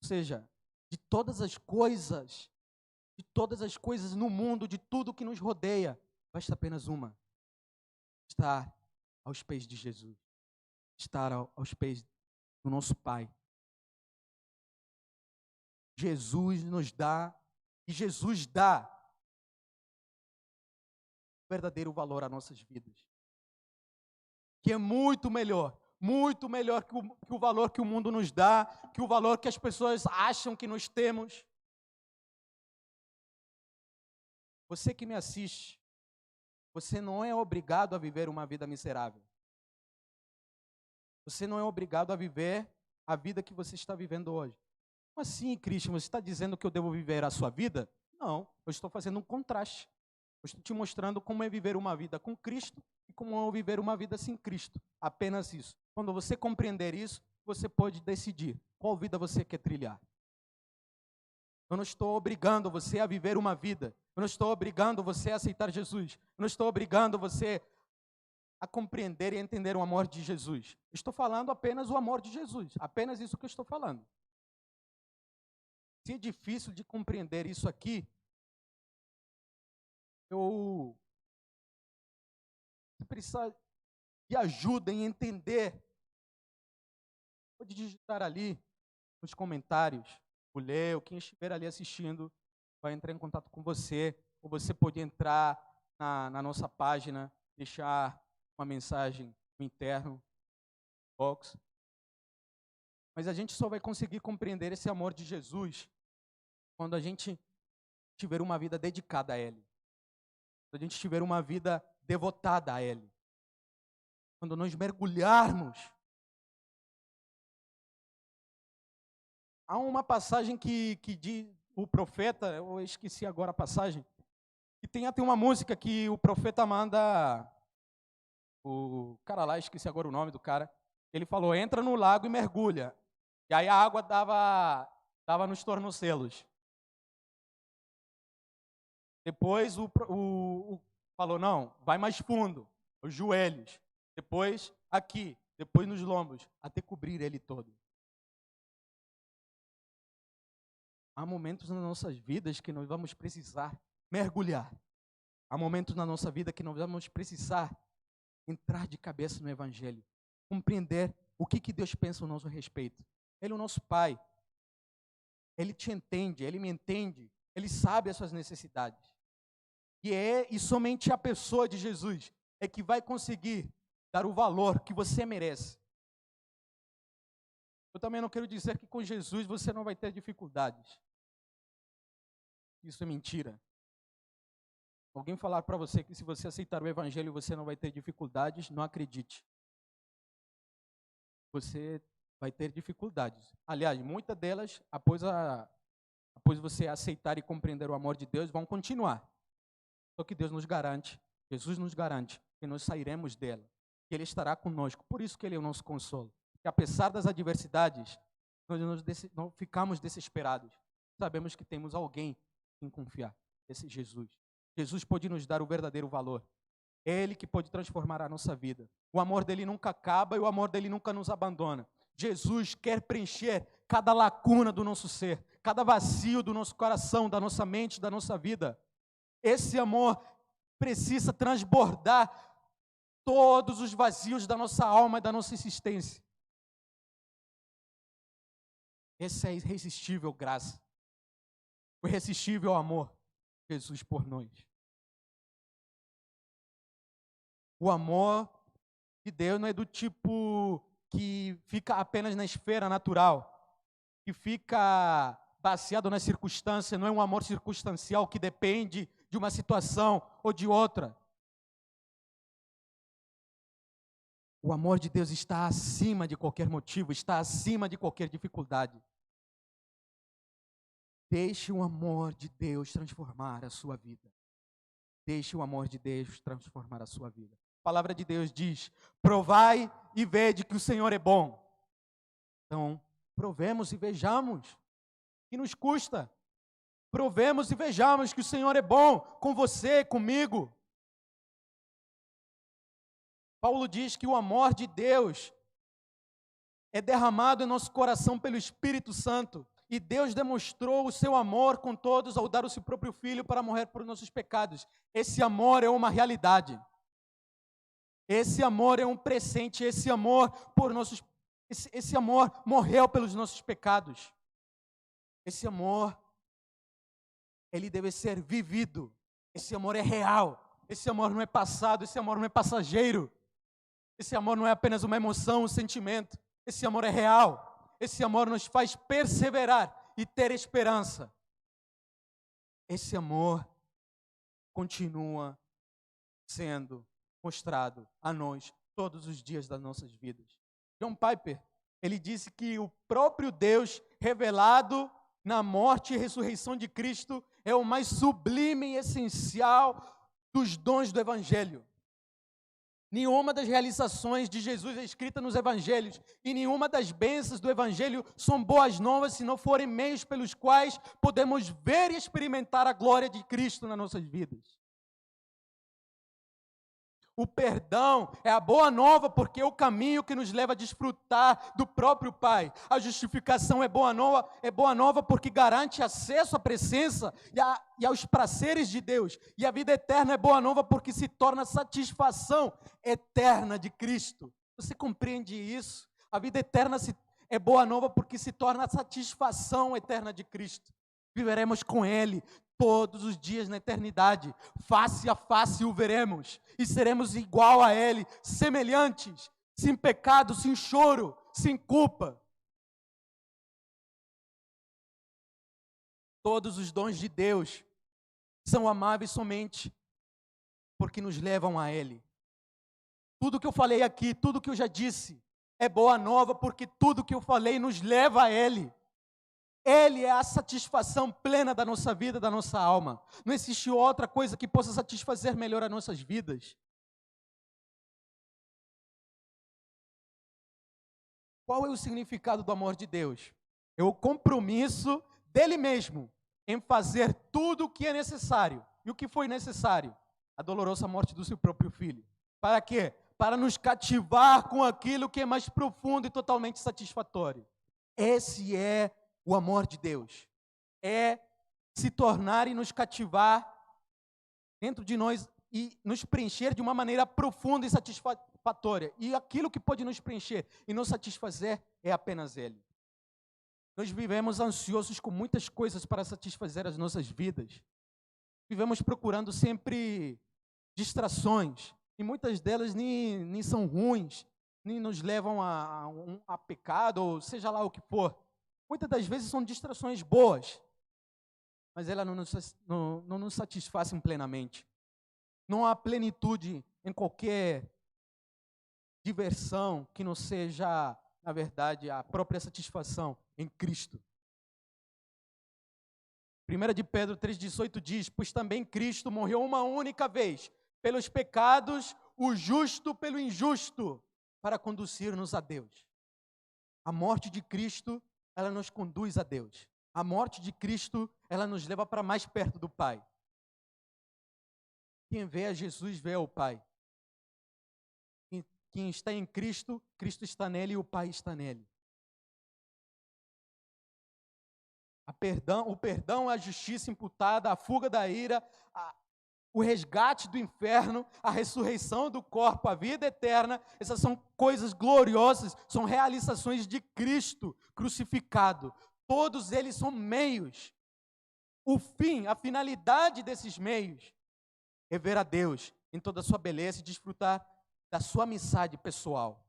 Ou seja, de todas as coisas no mundo, de tudo que nos rodeia, basta apenas uma: estar aos pés de Jesus, estar aos pés do nosso Pai. Jesus nos dá, e Jesus dá verdadeiro valor às nossas vidas, que é muito melhor que o valor que o mundo nos dá, que o valor que as pessoas acham que nós temos. Você que me assiste, você não é obrigado a viver uma vida miserável. Você não é obrigado a viver a vida que você está vivendo hoje. Como assim, Cristian, você está dizendo que eu devo viver a sua vida? Não, eu estou fazendo um contraste. Eu estou te mostrando como é viver uma vida com Cristo e como é viver uma vida sem Cristo. Apenas isso. Quando você compreender isso, você pode decidir qual vida você quer trilhar. Eu não estou obrigando você a viver uma vida. Eu não estou obrigando você a aceitar Jesus. Eu não estou obrigando você a compreender e entender o amor de Jesus. Eu estou falando apenas o amor de Jesus. Apenas isso que eu estou falando. Se é difícil de compreender isso aqui, se precisar de ajuda em entender, pode digitar ali nos comentários. O Leo, quem estiver ali assistindo, vai entrar em contato com você. Ou você pode entrar na nossa página, deixar uma mensagem no interno, box. Mas a gente só vai conseguir compreender esse amor de Jesus quando a gente tiver uma vida dedicada a Ele. Quando a gente tiver uma vida devotada a Ele. Quando nós mergulharmos. Há uma passagem que diz, o profeta, eu esqueci agora a passagem, que tem até uma música que o profeta manda, o cara lá, esqueci agora o nome do cara, ele falou: entra no lago e mergulha. E aí a água dava nos tornozelos. Depois falou: não, vai mais fundo, os joelhos. Depois aqui, depois nos lombos, até cobrir ele todo. Há momentos nas nossas vidas que nós vamos precisar mergulhar. Há momentos na nossa vida que nós vamos precisar entrar de cabeça no Evangelho. Compreender o que Deus pensa a nosso respeito. Ele é o nosso Pai. Ele te entende, Ele me entende. Ele sabe as suas necessidades. E somente a pessoa de Jesus é que vai conseguir dar o valor que você merece. Eu também não quero dizer que com Jesus você não vai ter dificuldades. Isso é mentira. Alguém falar para você que se você aceitar o Evangelho você não vai ter dificuldades, não acredite. Você vai ter dificuldades. Aliás, muitas delas, após você aceitar e compreender o amor de Deus, vão continuar. Só que Deus nos garante, Jesus nos garante que nós sairemos dela, que Ele estará conosco. Por isso que Ele é o nosso consolo. Que apesar das adversidades, nós não ficamos desesperados. Sabemos que temos alguém em confiar, esse Jesus. Jesus pode nos dar o verdadeiro valor. É Ele que pode transformar a nossa vida. O amor dele nunca acaba e o amor dele nunca nos abandona. Jesus quer preencher cada lacuna do nosso ser, cada vazio do nosso coração, da nossa mente, da nossa vida. Esse amor precisa transbordar todos os vazios da nossa alma e da nossa existência. Essa é a irresistível graça. O irresistível amor de Jesus por nós. O amor de Deus não é do tipo que fica apenas na esfera natural, que fica baseado na circunstância, não é um amor circunstancial que depende de uma situação ou de outra. O amor de Deus está acima de qualquer motivo, está acima de qualquer dificuldade. Deixe o amor de Deus transformar a sua vida. Deixe o amor de Deus transformar a sua vida. A palavra de Deus diz: provai e vede que o Senhor é bom. Então, provemos e vejamos. que nos custa. Provemos e vejamos que o Senhor é bom com você, comigo. Paulo diz que o amor de Deus é derramado em nosso coração pelo Espírito Santo. E Deus demonstrou o seu amor com todos ao dar o seu próprio Filho para morrer por nossos pecados. Esse amor é uma realidade. Esse amor é um presente. Esse amor morreu pelos nossos pecados. Esse amor, ele deve ser vivido. Esse amor é real. Esse amor não é passado. Esse amor não é passageiro. Esse amor não é apenas uma emoção, um sentimento. Esse amor é real. Esse amor nos faz perseverar e ter esperança. Esse amor continua sendo mostrado a nós todos os dias das nossas vidas. John Piper, ele disse que o próprio Deus revelado na morte e ressurreição de Cristo é o mais sublime e essencial dos dons do Evangelho. Nenhuma das realizações de Jesus é escrita nos Evangelhos, e nenhuma das bênçãos do Evangelho são boas novas se não forem meios pelos quais podemos ver e experimentar a glória de Cristo nas nossas vidas. O perdão é a boa nova porque é o caminho que nos leva a desfrutar do próprio Pai. A justificação é boa nova porque garante acesso à presença e aos prazeres de Deus. E a vida eterna é boa nova porque se torna satisfação eterna de Cristo. Você compreende isso? A vida eterna é boa nova porque se torna a satisfação eterna de Cristo. Viveremos com Ele todos os dias na eternidade, face a face o veremos, e seremos igual a Ele, semelhantes, sem pecado, sem choro, sem culpa. Todos os dons de Deus são amáveis somente porque nos levam a Ele. Tudo que eu falei aqui, tudo que eu já disse, é boa nova porque tudo que eu falei nos leva a Ele. Ele é a satisfação plena da nossa vida, da nossa alma. Não existe outra coisa que possa satisfazer melhor as nossas vidas. Qual é o significado do amor de Deus? É o compromisso dele mesmo em fazer tudo o que é necessário. E o que foi necessário? A dolorosa morte do seu próprio filho. Para quê? Para nos cativar com aquilo que é mais profundo e totalmente satisfatório. Esse é o amor de Deus. É se tornar e nos cativar dentro de nós e nos preencher de uma maneira profunda e satisfatória. E aquilo que pode nos preencher e nos satisfazer é apenas Ele. Nós vivemos ansiosos com muitas coisas para satisfazer as nossas vidas. Vivemos procurando sempre distrações. E muitas delas nem são ruins, nem nos levam a pecado, ou seja lá o que for. Muitas das vezes são distrações boas, mas elas não nos satisfazem plenamente. Não há plenitude em qualquer diversão que não seja, na verdade, a própria satisfação em Cristo. 1 de Pedro 3,18 diz: pois também Cristo morreu uma única vez pelos pecados, o justo pelo injusto, para conduzir-nos a Deus. A morte de Cristo, ela nos conduz a Deus. A morte de Cristo, ela nos leva para mais perto do Pai. Quem vê a Jesus vê o Pai. Quem está em Cristo, Cristo está nele e o Pai está nele. O perdão, a justiça imputada, a fuga da ira, o resgate do inferno, a ressurreição do corpo, a vida eterna, essas são coisas gloriosas, são realizações de Cristo crucificado. Todos eles são meios. O fim, a finalidade desses meios é ver a Deus em toda a sua beleza e desfrutar da sua amizade pessoal.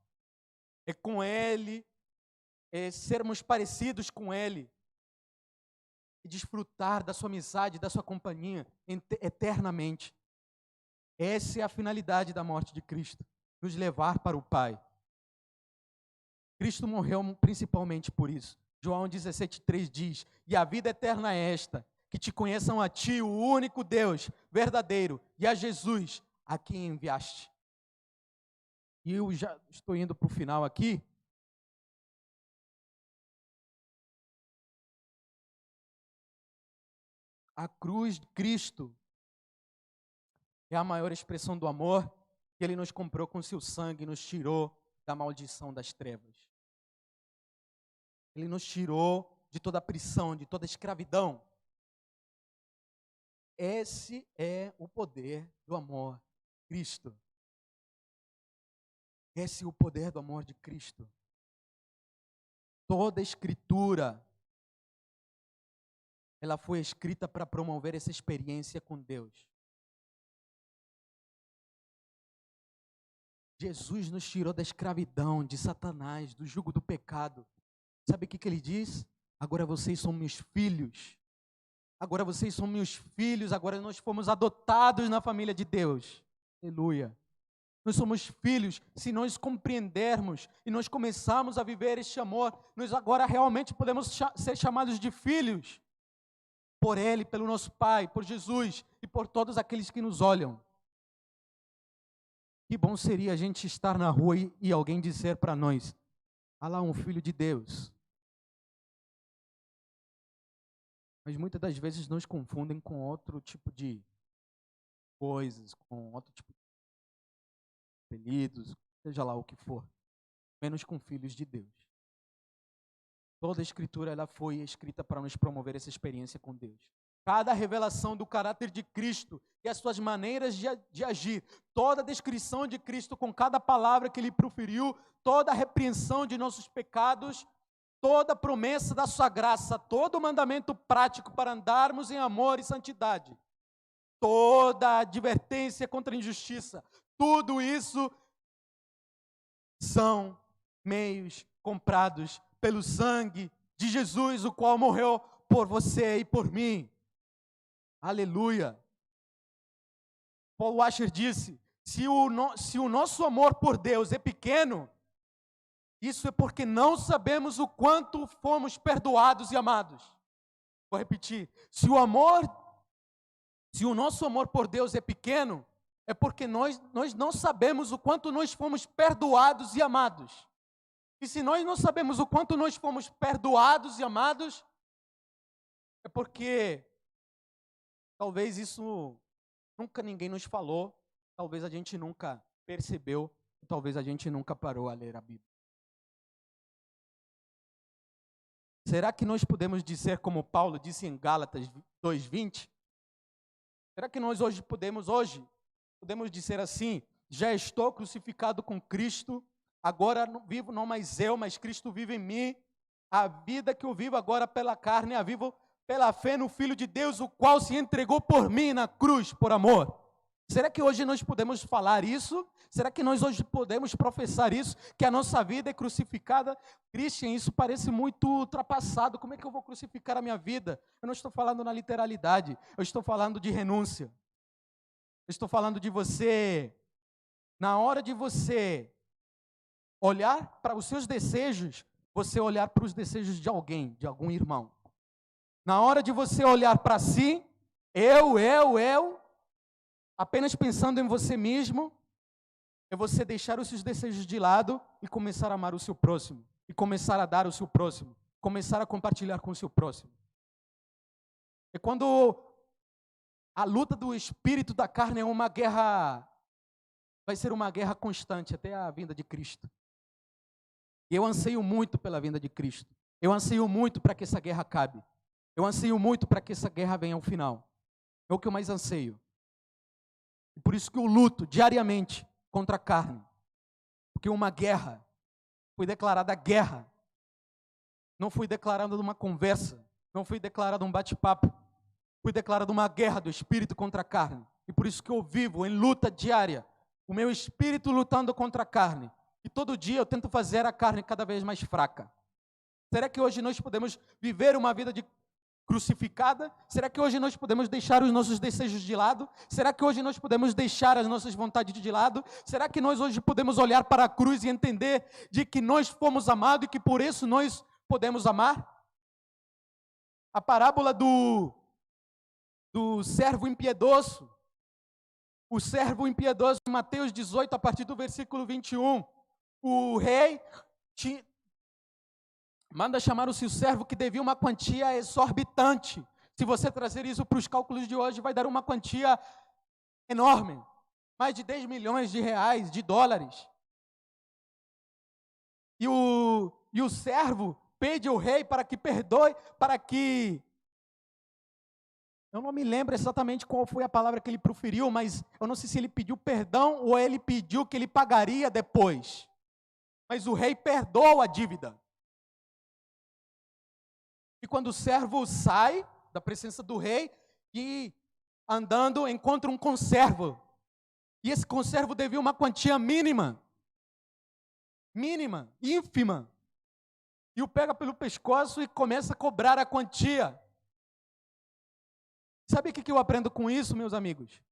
É com Ele, é sermos parecidos com Ele, e desfrutar da sua amizade, da sua companhia eternamente. Essa é a finalidade da morte de Cristo, nos levar para o Pai. Cristo morreu principalmente por isso. João 17,3 diz: e a vida eterna é esta, que te conheçam a ti, o único Deus verdadeiro, e a Jesus, a quem enviaste. E eu já estou indo para o final aqui. A cruz de Cristo é a maior expressão do amor que Ele nos comprou com seu sangue e nos tirou da maldição das trevas. Ele nos tirou de toda a prisão, de toda a escravidão. Esse é o poder do amor de Cristo. Esse é o poder do amor de Cristo. Toda a Escritura, ela foi escrita para promover essa experiência com Deus. Jesus nos tirou da escravidão, de Satanás, do jugo do pecado. Sabe o que Ele diz? Agora vocês são meus filhos. Agora vocês são meus filhos. Agora nós fomos adotados na família de Deus. Aleluia. Nós somos filhos. Se nós compreendermos e nós começarmos a viver este amor, nós agora realmente podemos ser chamados de filhos. Por Ele, pelo nosso Pai, por Jesus e por todos aqueles que nos olham. Que bom seria a gente estar na rua e alguém dizer para nós: olha lá um filho de Deus. Mas muitas das vezes nos confundem com outro tipo de coisas, com outro tipo de apelidos, seja lá o que for, menos com filhos de Deus. Toda a Escritura ela foi escrita para nos promover essa experiência com Deus. Cada revelação do caráter de Cristo e as suas maneiras de agir, toda a descrição de Cristo com cada palavra que Ele proferiu, toda a repreensão de nossos pecados, toda a promessa da sua graça, todo o mandamento prático para andarmos em amor e santidade, toda a advertência contra a injustiça, tudo isso são meios comprados pelo sangue de Jesus, o qual morreu por você e por mim. Aleluia. Paul Washer disse, se o nosso amor por Deus é pequeno, isso é porque não sabemos o quanto fomos perdoados e amados. Vou repetir, se o nosso amor por Deus é pequeno, é porque nós não sabemos o quanto nós fomos perdoados e amados. E se nós não sabemos o quanto nós fomos perdoados e amados, é porque talvez isso nunca ninguém nos falou, talvez a gente nunca percebeu, talvez a gente nunca parou a ler a Bíblia. Será que nós podemos dizer como Paulo disse em Gálatas 2:20? Será que nós hoje podemos dizer assim: já estou crucificado com Cristo, agora não vivo não mais eu, mas Cristo vive em mim. A vida que eu vivo agora pela carne, a vivo pela fé no Filho de Deus, o qual se entregou por mim na cruz, por amor. Será que hoje nós podemos falar isso? Será que nós hoje podemos professar isso? Que a nossa vida é crucificada? Christian, isso parece muito ultrapassado. Como é que eu vou crucificar a minha vida? Eu não estou falando na literalidade. Eu estou falando de renúncia. Eu estou falando de você, na hora de você olhar para os seus desejos, você olhar para os desejos de alguém, de algum irmão. Na hora de você olhar para si, eu, apenas pensando em você mesmo, é você deixar os seus desejos de lado e começar a amar o seu próximo, e começar a dar ao seu próximo, começar a compartilhar com o seu próximo. É quando a luta do espírito da carne é uma guerra, vai ser uma guerra constante até a vinda de Cristo. E eu anseio muito pela vinda de Cristo. Eu anseio muito para que essa guerra acabe. Eu anseio muito para que essa guerra venha ao final. É o que eu mais anseio. E por isso que eu luto diariamente contra a carne. Porque uma guerra, foi declarada guerra. Não foi declarada numa conversa. Não foi declarada um bate-papo. Foi declarada uma guerra do espírito contra a carne. E por isso que eu vivo em luta diária. O meu espírito lutando contra a carne. E todo dia eu tento fazer a carne cada vez mais fraca. Será que hoje nós podemos viver uma vida crucificada? Será que hoje nós podemos deixar os nossos desejos de lado? Será que hoje nós podemos deixar as nossas vontades de lado? Será que nós hoje podemos olhar para a cruz e entender de que nós fomos amados e que por isso nós podemos amar? A parábola do servo impiedoso. O servo impiedoso, em Mateus 18, a partir do versículo 21. O rei manda chamar o seu servo que devia uma quantia exorbitante. Se você trazer isso para os cálculos de hoje, vai dar uma quantia enorme. Mais de 10 milhões de reais, de dólares. E o servo pede ao rei para que perdoe, para que... Eu não me lembro exatamente qual foi a palavra que ele proferiu, mas eu não sei se ele pediu perdão ou ele pediu que ele pagaria depois. Mas o rei perdoa a dívida. E quando o servo sai da presença do rei e andando encontra um conservo. E esse conservo devia uma quantia mínima, ínfima. E o pega pelo pescoço e começa a cobrar a quantia. Sabe o que eu aprendo com isso, meus amigos?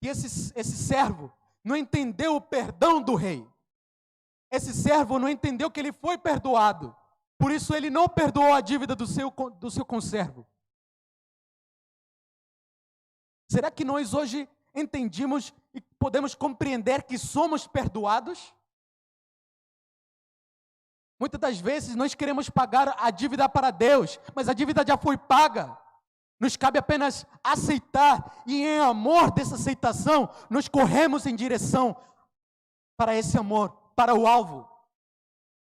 Que esse servo não entendeu o perdão do rei. Esse servo não entendeu que ele foi perdoado. Por isso ele não perdoou a dívida do seu conservo. Será que nós hoje entendemos e podemos compreender que somos perdoados? Muitas das vezes nós queremos pagar a dívida para Deus, mas a dívida já foi paga. Nos cabe apenas aceitar, e em amor dessa aceitação, nós corremos em direção para esse amor, para o alvo.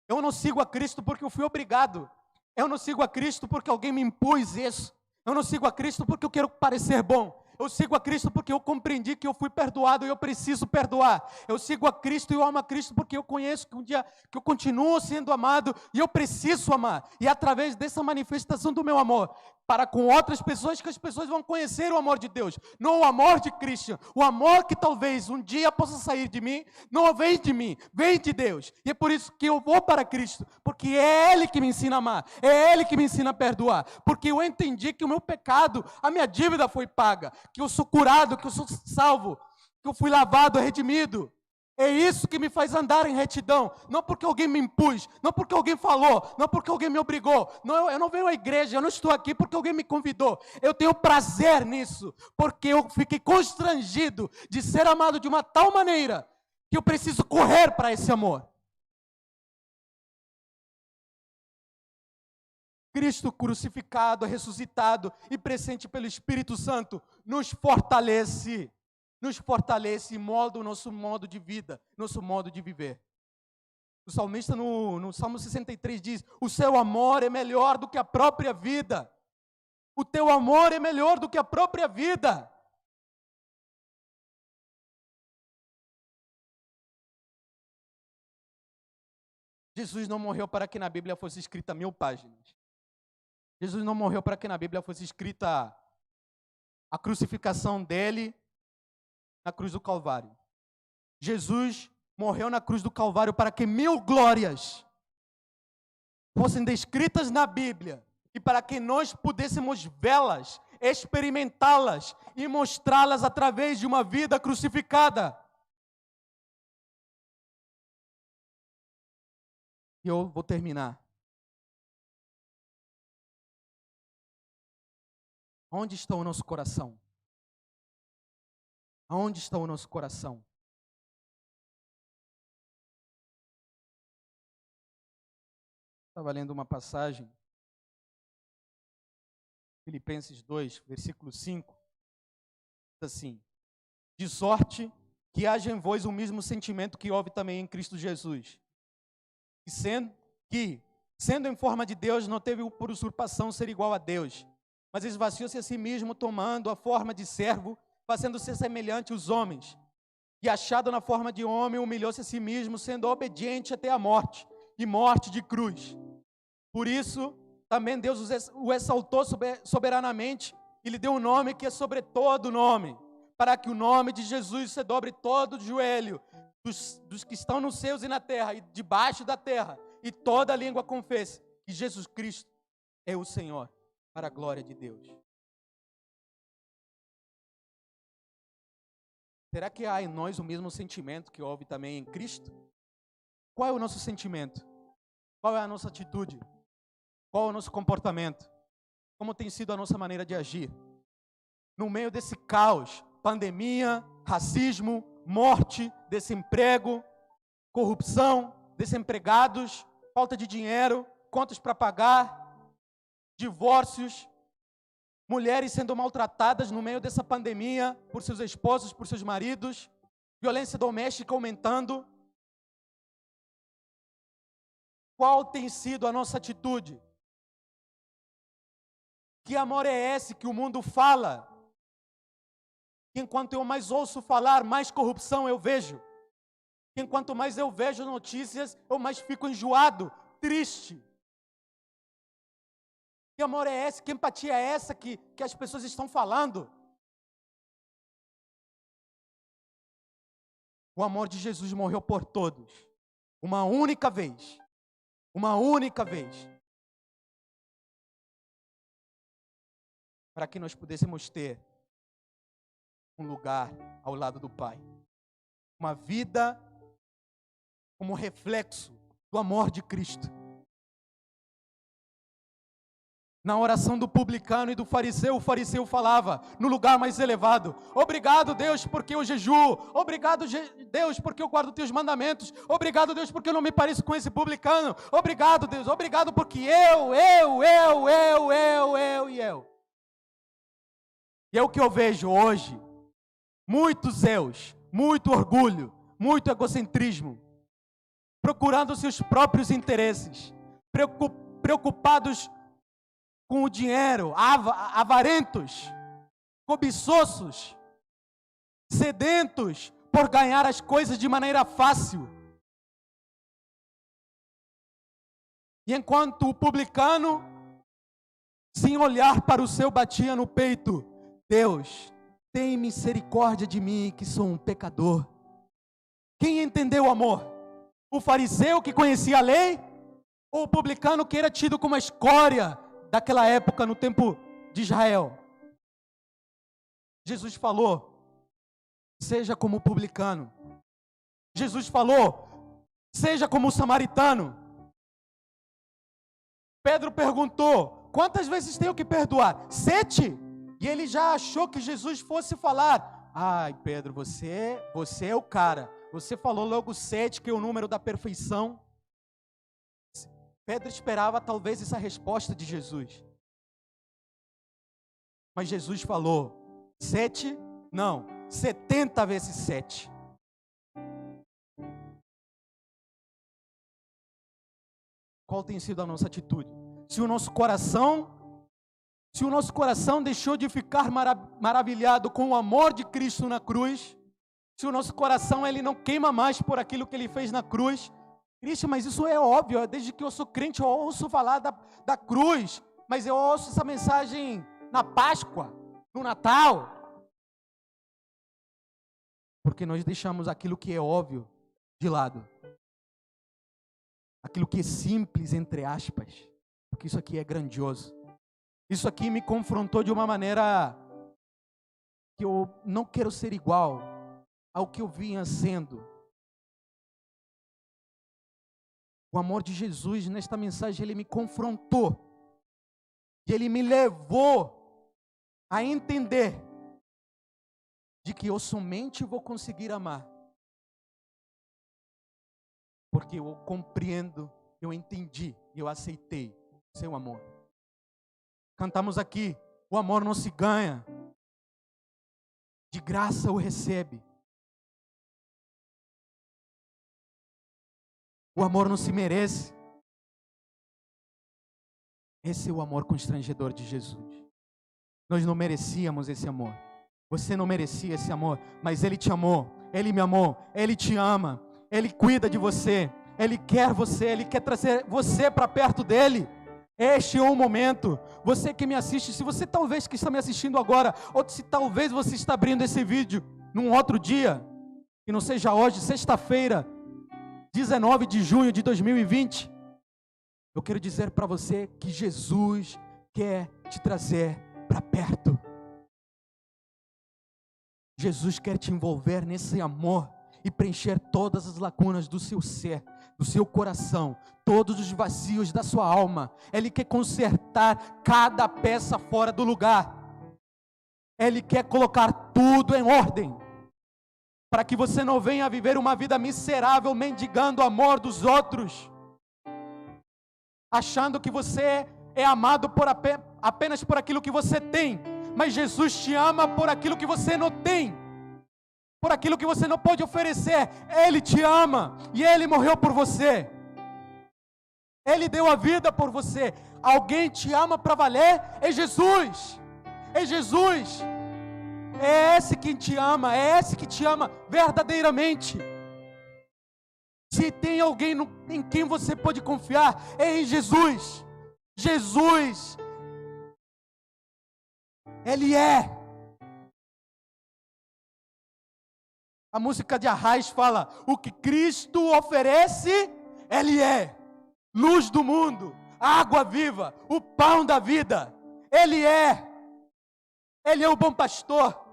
Eu não sigo a Cristo porque eu fui obrigado. Eu não sigo a Cristo porque alguém me impôs isso. Eu não sigo a Cristo porque eu quero parecer bom. Eu sigo a Cristo porque eu compreendi que eu fui perdoado e eu preciso perdoar. Eu sigo a Cristo e eu amo a Cristo porque eu conheço que um dia que eu continuo sendo amado e eu preciso amar. E através dessa manifestação do meu amor para com outras pessoas, que as pessoas vão conhecer o amor de Deus. Não o amor de Cristo. O amor que talvez um dia possa sair de mim, não vem de mim, vem de Deus. E é por isso que eu vou para Cristo. Porque é Ele que me ensina a amar. É Ele que me ensina a perdoar. Porque eu entendi que o meu pecado, a minha dívida foi paga. Que eu sou curado, que eu sou salvo. Que eu fui lavado, redimido. É isso que me faz andar em retidão, não porque alguém me impôs, não porque alguém falou, não porque alguém me obrigou. Não, eu não venho à igreja, eu não estou aqui porque alguém me convidou. Eu tenho prazer nisso, porque eu fiquei constrangido de ser amado de uma tal maneira que eu preciso correr para esse amor. Cristo crucificado, ressuscitado e presente pelo Espírito Santo nos fortalece e molda o nosso modo de vida, nosso modo de viver. O salmista no Salmo 63 diz: o seu amor é melhor do que a própria vida. O teu amor é melhor do que a própria vida. Jesus não morreu para que na Bíblia fosse escrita 1000 páginas. Jesus não morreu para que na Bíblia fosse escrita a crucificação dele na cruz do Calvário. Jesus morreu na cruz do Calvário para que 1000 glórias fossem descritas na Bíblia e para que nós pudéssemos vê-las, experimentá-las e mostrá-las através de uma vida crucificada. E eu vou terminar. Onde está o nosso coração? Aonde está o nosso coração? Estava lendo uma passagem, Filipenses 2, versículo 5, diz assim: de sorte que haja em vós o mesmo sentimento que houve também em Cristo Jesus, que, sendo em forma de Deus, não teve por usurpação ser igual a Deus, mas esvaziou-se a si mesmo, tomando a forma de servo, fazendo-se semelhante aos homens, e achado na forma de homem, humilhou-se a si mesmo, sendo obediente até a morte, e morte de cruz. Por isso, também Deus o exaltou soberanamente, e lhe deu um nome que é sobre todo nome, para que o nome de Jesus se dobre todo o joelho, dos que estão nos céus e na terra, e debaixo da terra, e toda língua confesse que Jesus Cristo é o Senhor, para a glória de Deus. Será que há em nós o mesmo sentimento que houve também em Cristo? Qual é o nosso sentimento? Qual é a nossa atitude? Qual é o nosso comportamento? Como tem sido a nossa maneira de agir? No meio desse caos, pandemia, racismo, morte, desemprego, corrupção, desempregados, falta de dinheiro, contas para pagar, divórcios, mulheres sendo maltratadas no meio dessa pandemia por seus esposos, por seus maridos, violência doméstica aumentando. Qual tem sido a nossa atitude? Que amor é esse que o mundo fala? Enquanto eu mais ouço falar, mais corrupção eu vejo. Enquanto mais eu vejo notícias, eu mais fico enjoado, triste. Que amor é esse? Que empatia é essa que as pessoas estão falando? O amor de Jesus morreu por todos. Uma única vez. Uma única vez. Para que nós pudéssemos ter um lugar ao lado do Pai. Uma vida como reflexo do amor de Cristo. Na oração do publicano e do fariseu, o fariseu falava, no lugar mais elevado: obrigado, Deus, porque eu jejuo. Obrigado, Deus, porque eu guardo teus mandamentos. Obrigado, Deus, porque eu não me pareço com esse publicano. Obrigado, Deus, obrigado porque eu. E é o que eu vejo hoje. Muitos eus, muito orgulho, muito egocentrismo, procurando seus próprios interesses, preocupados com o dinheiro, avarentos, cobiçosos, sedentos por ganhar as coisas de maneira fácil. E enquanto o publicano, sem olhar para o seu, batia no peito: Deus, tem misericórdia de mim, que sou um pecador. Quem entendeu o amor? O fariseu que conhecia a lei? Ou o publicano que era tido como a escória daquela época no tempo de Israel? Jesus falou: seja como o publicano. Jesus falou: seja como o samaritano. Pedro perguntou: quantas vezes tenho que perdoar? 7? E ele já achou que Jesus fosse falar: ai, Pedro, você é o cara. Você falou logo 7, que é o número da perfeição. Pedro esperava talvez essa resposta de Jesus. Mas Jesus falou: 7? Não, 70 vezes 7. Qual tem sido a nossa atitude? Se o nosso coração deixou de ficar maravilhado com o amor de Cristo na cruz, se o nosso coração ele não queima mais por aquilo que Ele fez na cruz, Cristo, mas isso é óbvio, desde que eu sou crente eu ouço falar da cruz, mas eu ouço essa mensagem na Páscoa, no Natal, porque nós deixamos aquilo que é óbvio de lado, aquilo que é simples, entre aspas, porque isso aqui é grandioso. Isso aqui me confrontou de uma maneira que eu não quero ser igual ao que eu vinha sendo. O amor de Jesus nesta mensagem, ele me confrontou. E ele me levou a entender de que eu somente vou conseguir amar porque eu compreendo, eu entendi, eu aceitei o seu amor. Cantamos aqui: o amor não se ganha, de graça o recebe. O amor não se merece. Esse é o amor constrangedor de Jesus. Nós não merecíamos esse amor. Você não merecia esse amor, mas Ele te amou, Ele me amou, Ele te ama, Ele cuida de você, Ele quer você, Ele quer trazer você para perto dEle. Este é o momento. Você que me assiste, se você talvez que está me assistindo agora, ou se talvez você está abrindo esse vídeo num outro dia, que não seja hoje, sexta-feira, 19 de junho de 2020, eu quero dizer para você que Jesus quer te trazer para perto. Jesus quer te envolver nesse amor e preencher todas as lacunas do seu ser, do seu coração, todos os vazios da sua alma. Ele quer consertar cada peça fora do lugar. Ele quer colocar tudo em ordem, para que você não venha viver uma vida miserável, mendigando o amor dos outros, achando que você é amado apenas por aquilo que você tem, mas Jesus te ama por aquilo que você não tem, por aquilo que você não pode oferecer. Ele te ama e Ele morreu por você. Ele deu a vida por você. Alguém te ama para valer? É Jesus. É Jesus. É esse quem te ama, é esse que te ama verdadeiramente. Se tem alguém em quem você pode confiar, é em Jesus. Jesus, Ele é. A música de Arraiz fala: o que Cristo oferece, Ele é. Luz do mundo, água viva, o pão da vida. Ele é. Ele é o bom pastor.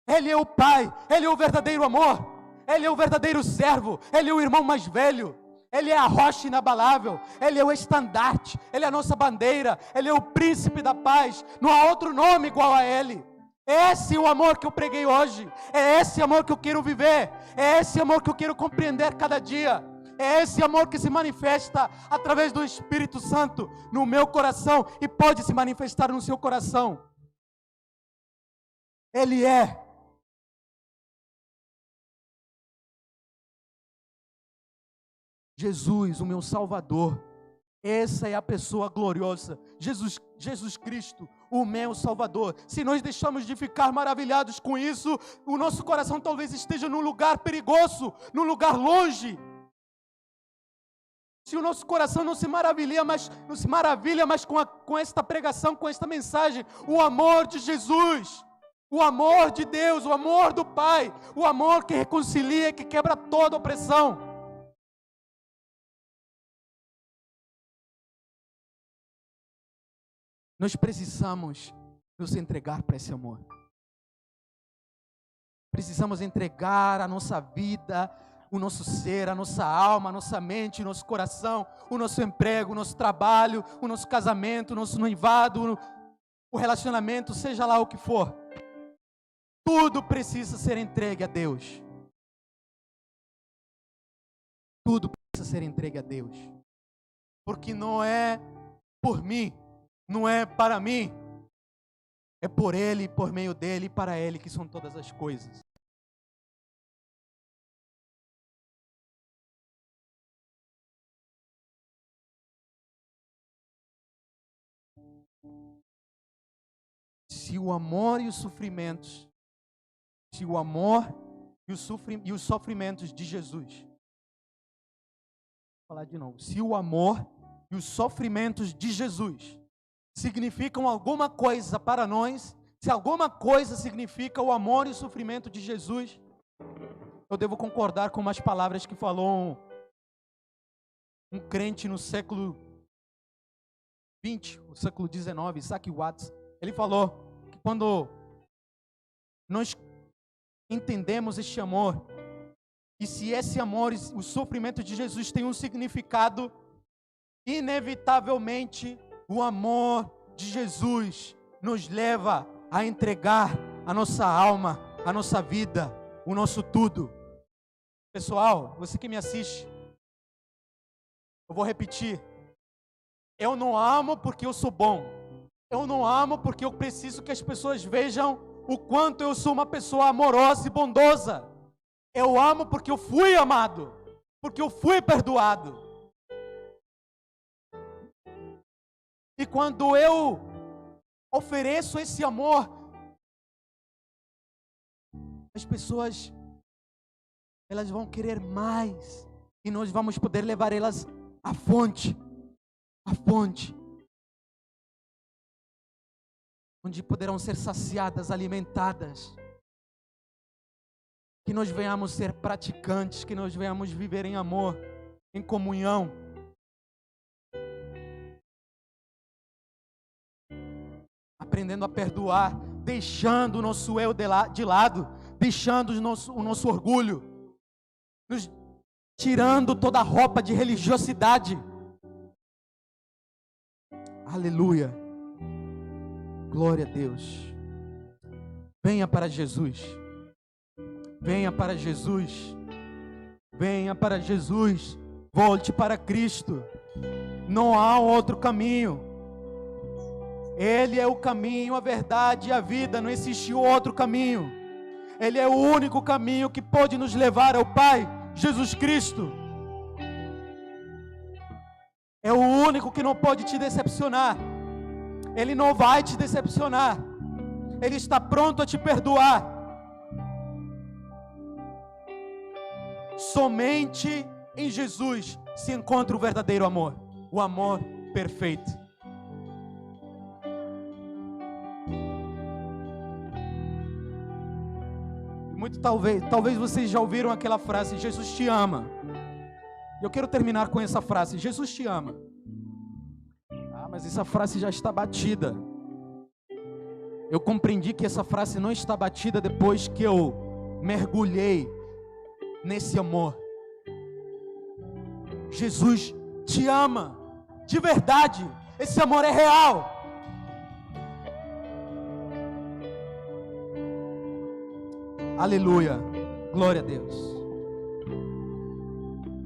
Ele é o Pai, Ele é o verdadeiro amor, Ele é o verdadeiro servo, Ele é o irmão mais velho, Ele é a rocha inabalável, Ele é o estandarte, Ele é a nossa bandeira, Ele é o príncipe da paz. Não há outro nome igual a Ele. Esse é o amor que eu preguei hoje, é esse amor que eu quero viver, é esse amor que eu quero compreender cada dia, é esse amor que se manifesta através do Espírito Santo no meu coração e pode se manifestar no seu coração. Ele é. Jesus, o meu Salvador. Essa é a pessoa gloriosa. Jesus Cristo, o meu Salvador. Se nós deixamos de ficar maravilhados com isso, o nosso coração talvez esteja num lugar perigoso, num lugar longe. Se o nosso coração não se maravilha mais com esta pregação, com esta mensagem, o amor de Jesus, o amor de Deus, o amor do Pai, o amor que reconcilia, que quebra toda opressão. Nós precisamos nos entregar para esse amor. Precisamos entregar a nossa vida, o nosso ser, a nossa alma, a nossa mente, o nosso coração, o nosso emprego, o nosso trabalho, o nosso casamento, o nosso noivado, o relacionamento, seja lá o que for. Tudo precisa ser entregue a Deus. Tudo precisa ser entregue a Deus. Porque não é por mim, não é para mim, é por Ele, por meio dEle e para Ele que são todas as coisas. Se o amor e os sofrimentos, se o amor e os sofrimentos de Jesus, vou falar de novo, se o amor e os sofrimentos de Jesus significam alguma coisa para nós, se alguma coisa significa o amor e o sofrimento de Jesus, eu devo concordar com umas palavras que falou um crente no século XX, no século XIX, Isaac Watts. Ele falou que quando nós entendemos este amor, e se esse amor e o sofrimento de Jesus tem um significado, inevitavelmente o amor de Jesus nos leva a entregar a nossa alma, a nossa vida, o nosso tudo. Pessoal, você que me assiste, eu vou repetir. Eu não amo porque eu sou bom. Eu não amo porque eu preciso que as pessoas vejam o quanto eu sou uma pessoa amorosa e bondosa. Eu amo porque eu fui amado, porque eu fui perdoado. E quando eu ofereço esse amor, as pessoas, elas vão querer mais, e nós vamos poder levar elas à fonte, onde poderão ser saciadas, alimentadas, que nós venhamos ser praticantes, que nós venhamos viver em amor, em comunhão. Aprendendo a perdoar, deixando o nosso eu de lado, deixando o nosso orgulho, nos tirando toda a roupa de religiosidade. Aleluia, glória a Deus. Venha para Jesus, venha para Jesus, venha para Jesus, volte para Cristo. Não há outro caminho. Ele é o caminho, a verdade e a vida. Não existe outro caminho. Ele é o único caminho que pode nos levar ao Pai, Jesus Cristo. É o único que não pode te decepcionar. Ele não vai te decepcionar. Ele está pronto a te perdoar. Somente em Jesus se encontra o verdadeiro amor, o amor perfeito. Muito talvez vocês já ouviram aquela frase: Jesus te ama. Eu quero terminar com essa frase: Jesus te ama. Ah, mas essa frase já está batida. Eu compreendi que essa frase não está batida depois que eu mergulhei nesse amor. Jesus te ama, de verdade. Esse amor é real. Aleluia, glória a Deus.